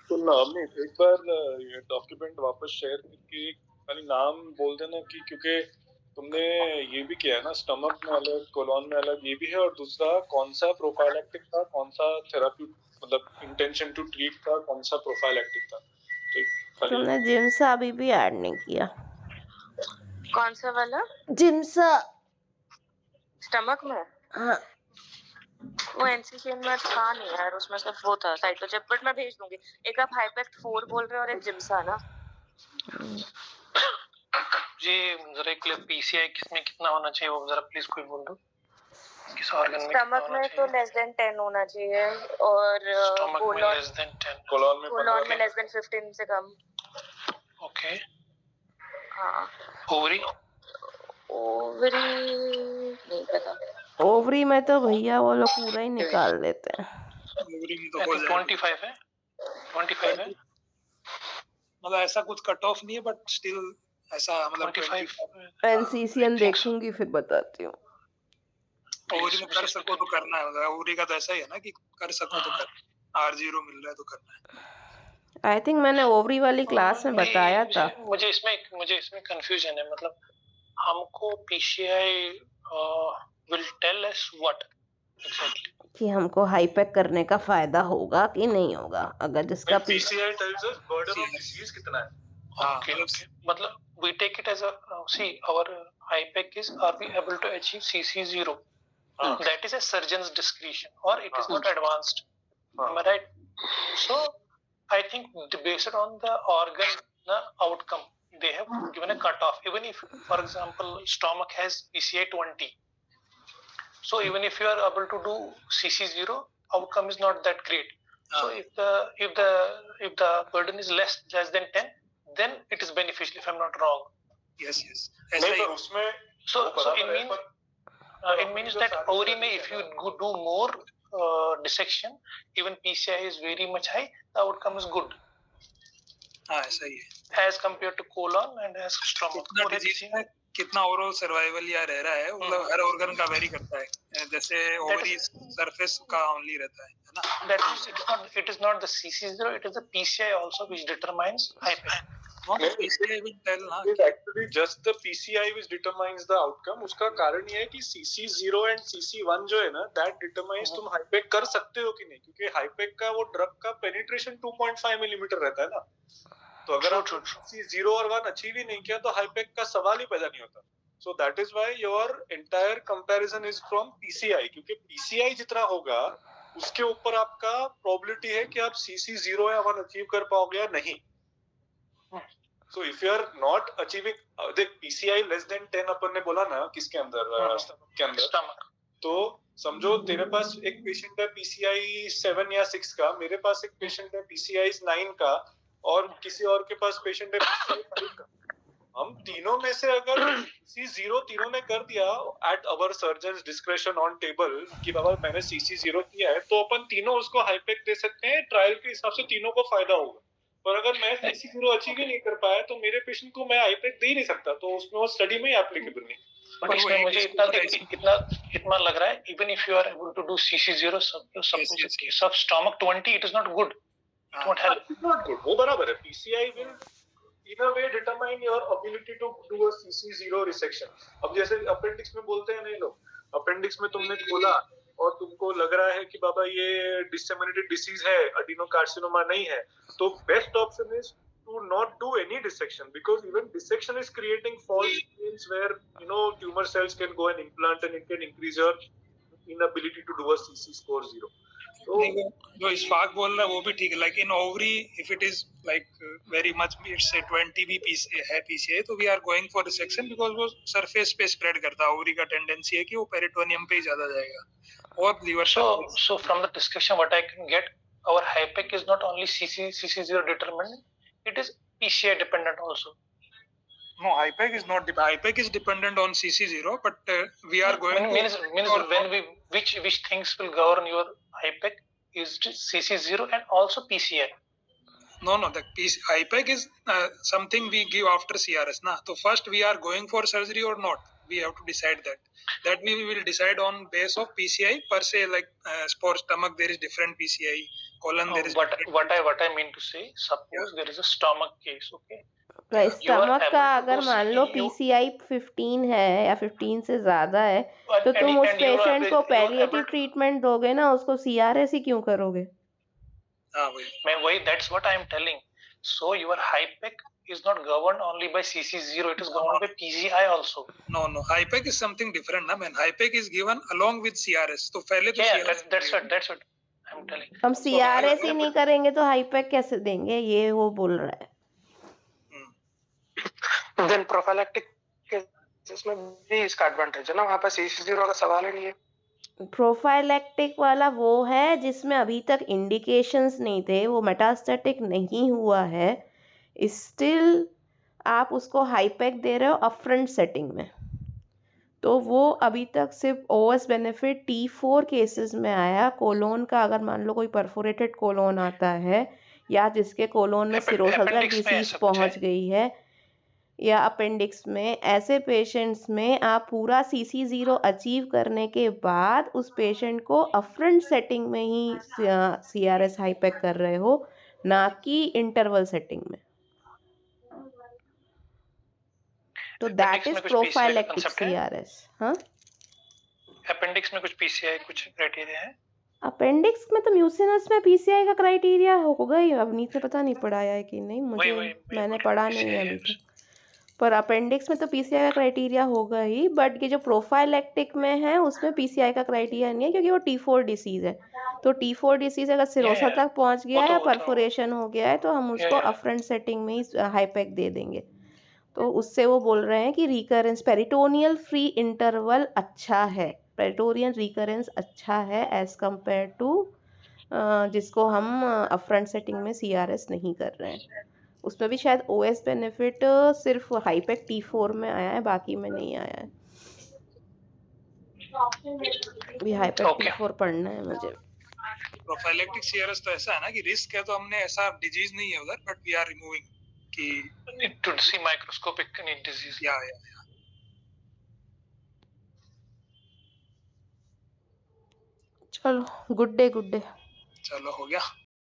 तो नाम एक बार ये डॉक्यूमेंट वापस शेयर करके खाली नाम बोल देना कि, क्योंकि तुमने ये भी किया है ना, स्टमक में अलग, कोलोन में अलग, ये भी है, और दूसरा कौन सा प्रोफाइलैक्टिक था, कौन सा थेरापी मतलब इंटेंशन टू ट्रीट था, कौन सा प्रोफाइलैक्टिक था. तो तुमने जिम्सा अभी भी ऐड नहीं किया. कौन सा वाला? जिम्सा स्टमक में. हाँ, वो एनसीसीएन में था नहीं यार, उसमें सिर्फ वो था साइटोचिप, बट मैं भेज दूंगी. एक आप हाइपैक 4 बोल रहे हो और एक जिम्सा ना. जी जरा एक पीसीआई किसमें कितना होना चाहिए वो जरा प्लीज कोई बोल दो. किस ऑर्गन में स्टमक में तो लेस देन 10 होना चाहिए, और कोलोन लेस देन 10, कोलोन में लेस देन 15 से कम. ओके. हाँ, ओवरी ओवरी नहीं पता। ओवरी में तो भैया वो लोग पूरा ही निकाल लेते हैं। ओवरी में तो I हो think जाएगा 25 है, 25 है, मतलब ऐसा कुछ कट ऑफ नहीं है बट स्टिल ऐसा मतलब 25 एनसीसीएन देखूंगी फिर बताती हूँ। ओवरी में कर सको तो करना है, मतलब ओवरी का तो ऐसा ही है ना कि कर सको तो कर, R0 मिल रहा है तो करना है। आई थिंक मैंने ओवरी वाली क्लास में बताया था। मुझे इसमें कंफ्यूजन है, मतलब हमको PCI will tell us what exactly कि हमको हाईपैक करने का फायदा होगा कि नहीं होगा, अगर जिसका PCI tells us burden of disease कितना है। Okay. मतलब we take it as a see our HIPEC is are we able to achieve CC0? That is a surgeon's discretion or it is not advanced. Am I right? So I think based on the organ outcome they have given a cutoff. Even if, for example, stomach has PCI 20, so even if you are able to do CC0, outcome is not that great. So if the burden is less than 10, then it is beneficial if I'm not wrong. Yes. नहीं पर उसमें So it means that ovary में if you do more dissection, even PCI is very much high, the outcome is good. हाँ ऐसा ही है। As compared to colon and as stomach. कितना overall survival या रह रहा है, मतलब हर ऑर्गन का वेरी करता है। जैसे ओवरी सरफेस का ओनली रहता है ना। That means it is not the CC0, it is the PCI also which determines HIPEC. PCI will tell ना। It is actually just the PCI which determines the outcome. उसका कारण ये है कि CC0 and CC1 जो है ना, that determines तुम हाईपेक कर सकते हो कि नहीं, क्योंकि हाईपेक का वो ड्रग का पेनिट्रेशन 2.5 मिलीमीटर रहता है ना। तो अगर आप CC0 और 1 अचीव ही नहीं किया तो हाईपेक का सवाल ही पैदा नहीं होता। So that is why your entire comparison is from PCI, क्योंकि PCI जितना होगा उसके ऊपर आपका probability है कि आप CC0 या 1 अचीव कर पाओगे या नहीं। So if you are not achieving the PCI less than 10 अपन ने बोला ना किसके अंदर, स्टमक के अंदर, तो समझो तेरे पास एक पेशेंट है PCI 7 या 6 का, मेरे पास एक पेशेंट है PCI 9 का और किसी और के पास पेशेंट है PCI 5 का। हम तीनों में से अगर CC0 तीनों ने कर दिया at our surgeon's discretion on table कि बाबा मैंने CC0 किया है, तो अपन तीनों उसको हाईपेक दे सकते हैं, ट्रायल के हिसाब से तीनों को फायदा होगा। पर अगर मैं CC0 अचीव ही नहीं कर पाया तो मेरे पेशेंट को मैं हाईपेक दे ही नहीं सकता, तो उसमें वो स्टडी में ही एप्लीकेबल नहीं। बट इसमें मुझे इतना लग रहा है, even if you are able to do CC0 सब stomach 20, it is not good. It won't help. It's not good. वो बराबर है। PCI will in a way determine your ability to do a CC0 resection. अब जैसे appendix में बोलते हैं नहीं लोग, अपेंडिक्स में तुमने खोला और तुमको लग रहा है कि बाबा ये डिसेमिनेटेड डिसीज है, एडिनोकार्सिनोमा नहीं है, तो best option is to not do any dissection, because even dissection is creating false claims where tumor cells can go and implant and it can increase your inability to do a CC score 0. तो जो इशफाक बोल रहा है वो भी ठीक है, like in ovary if it is like very much it's 20 भी है PCI, तो we are going for dissection because वो सरफेस पे स्प्रेड करता है। ओवरी का टेंडेंसी है कि वो पेरिटोनियम पे ही ज्यादा जाएगा और liver. So from the discussion what I can get, our HIPEC is not only CC0 determined, it is PCI dependent also. No, HIPEC is not. HIPEC is dependent on CC0, but we are going. Means when we which things will govern your HIPEC is CC0 and also PCI. No. The HIPEC is something we give after CRS, na. So first we are going for surgery or not. We have to decide that. That we will decide on base of PCI per se. Like for stomach there is different PCI. Colon there is. What I mean to say, suppose there is a stomach case, okay. Stomach का अगर मान लो PCI 15 है या 15 से ज्यादा है, तो तुम उस पेशेंट को पैलिएटिव ट्रीटमेंट दोगे ना, उसको CRS ही क्यों करोगे? That's what I am telling. So your HIPEC is not governed only by CC0, it is governed by PCI also. No, HIPEC is something different, na man. HIPEC is given along with CRS. तो पहले तो CRS. That's what I'm telling. हम CRS ही नहीं करेंगे तो HIPEC कैसे देंगे, ये वो बोल रहा है। Then prophylactic इसमें भी इसका एडवांटेज है ना, वहाँ पर CC0 का सवाल ही नहीं है। प्रोफाइलैक्टिक वाला वो है जिसमें अभी तक इंडिकेशंस नहीं थे, वो मेटास्टैटिक नहीं हुआ है, स्टिल आप उसको हाईपेक दे रहे हो अपफ्रंट सेटिंग में। तो वो अभी तक सिर्फ ओएस बेनिफिट T4 केसेस में आया। कोलोन का अगर मान लो कोई परफोरेटेड कोलोन आता है या जिसके कोलोन में सिरोसल्फर डिसीज पहुंच गई है या अपेंडिक्स में, ऐसे पेशेंट्स में आप पूरा CC0 अचीव करने के बाद उस पेशेंट को अफ्रंट सेटिंग में ही CRS हाईपैक कर रहे हो, ना कि इंटरवल सेटिंग में। तो दैट इज प्रोफाइलेक्टिक CRS। हाँ, अपेंडिक्स में कुछ PCI कुछ क्राइटेरिया है? अपेंडिक्स में तो म्यूसिनस में PCI का क्राइटेरिया होगा ही। अब नीचे पता नहीं पढ़ाया है कि नहीं, मुझे मैंने पढ़ा नहीं है अभी तक, पर अपेंडिक्स में तो PCI का क्राइटेरिया होगा ही। बट ये जो प्रोफाइलेक्टिक में है उसमें PCI का क्राइटेरिया नहीं है, क्योंकि वो T4 डिसीज है। तो T4 डिसीज अगर सिरोसा तक पहुंच गया है या परफोरेशन हो गया है तो हम उसको अफ्रंट सेटिंग में ही हाईपैक दे देंगे। तो उससे वो बोल रहे हैं कि रिकरेंस पेरिटोनियल फ्री इंटरवल अच्छा है, पेरिटोनियल रिकरेंस अच्छा है एज कम्पेयर टू जिसको हम अफ्रंट सेटिंग में CRS नहीं कर रहे हैं। उसमें भी शायद OS बेनिफिट सिर्फ हाईपैक T4 में आया है, बाकी में नहीं आया है। अभी हाईपैक T4 पढ़ना है मुझे। प्रोफाइलेक्टिक CRS तो ऐसा है ना कि रिस्क है, तो हमने ऐसा डिजीज नहीं है उधर, बट वी आर रिमूविंग कि टू सी माइक्रोस्कोपिक डिजीज। या चलो, गुड डे। चलो हो गया।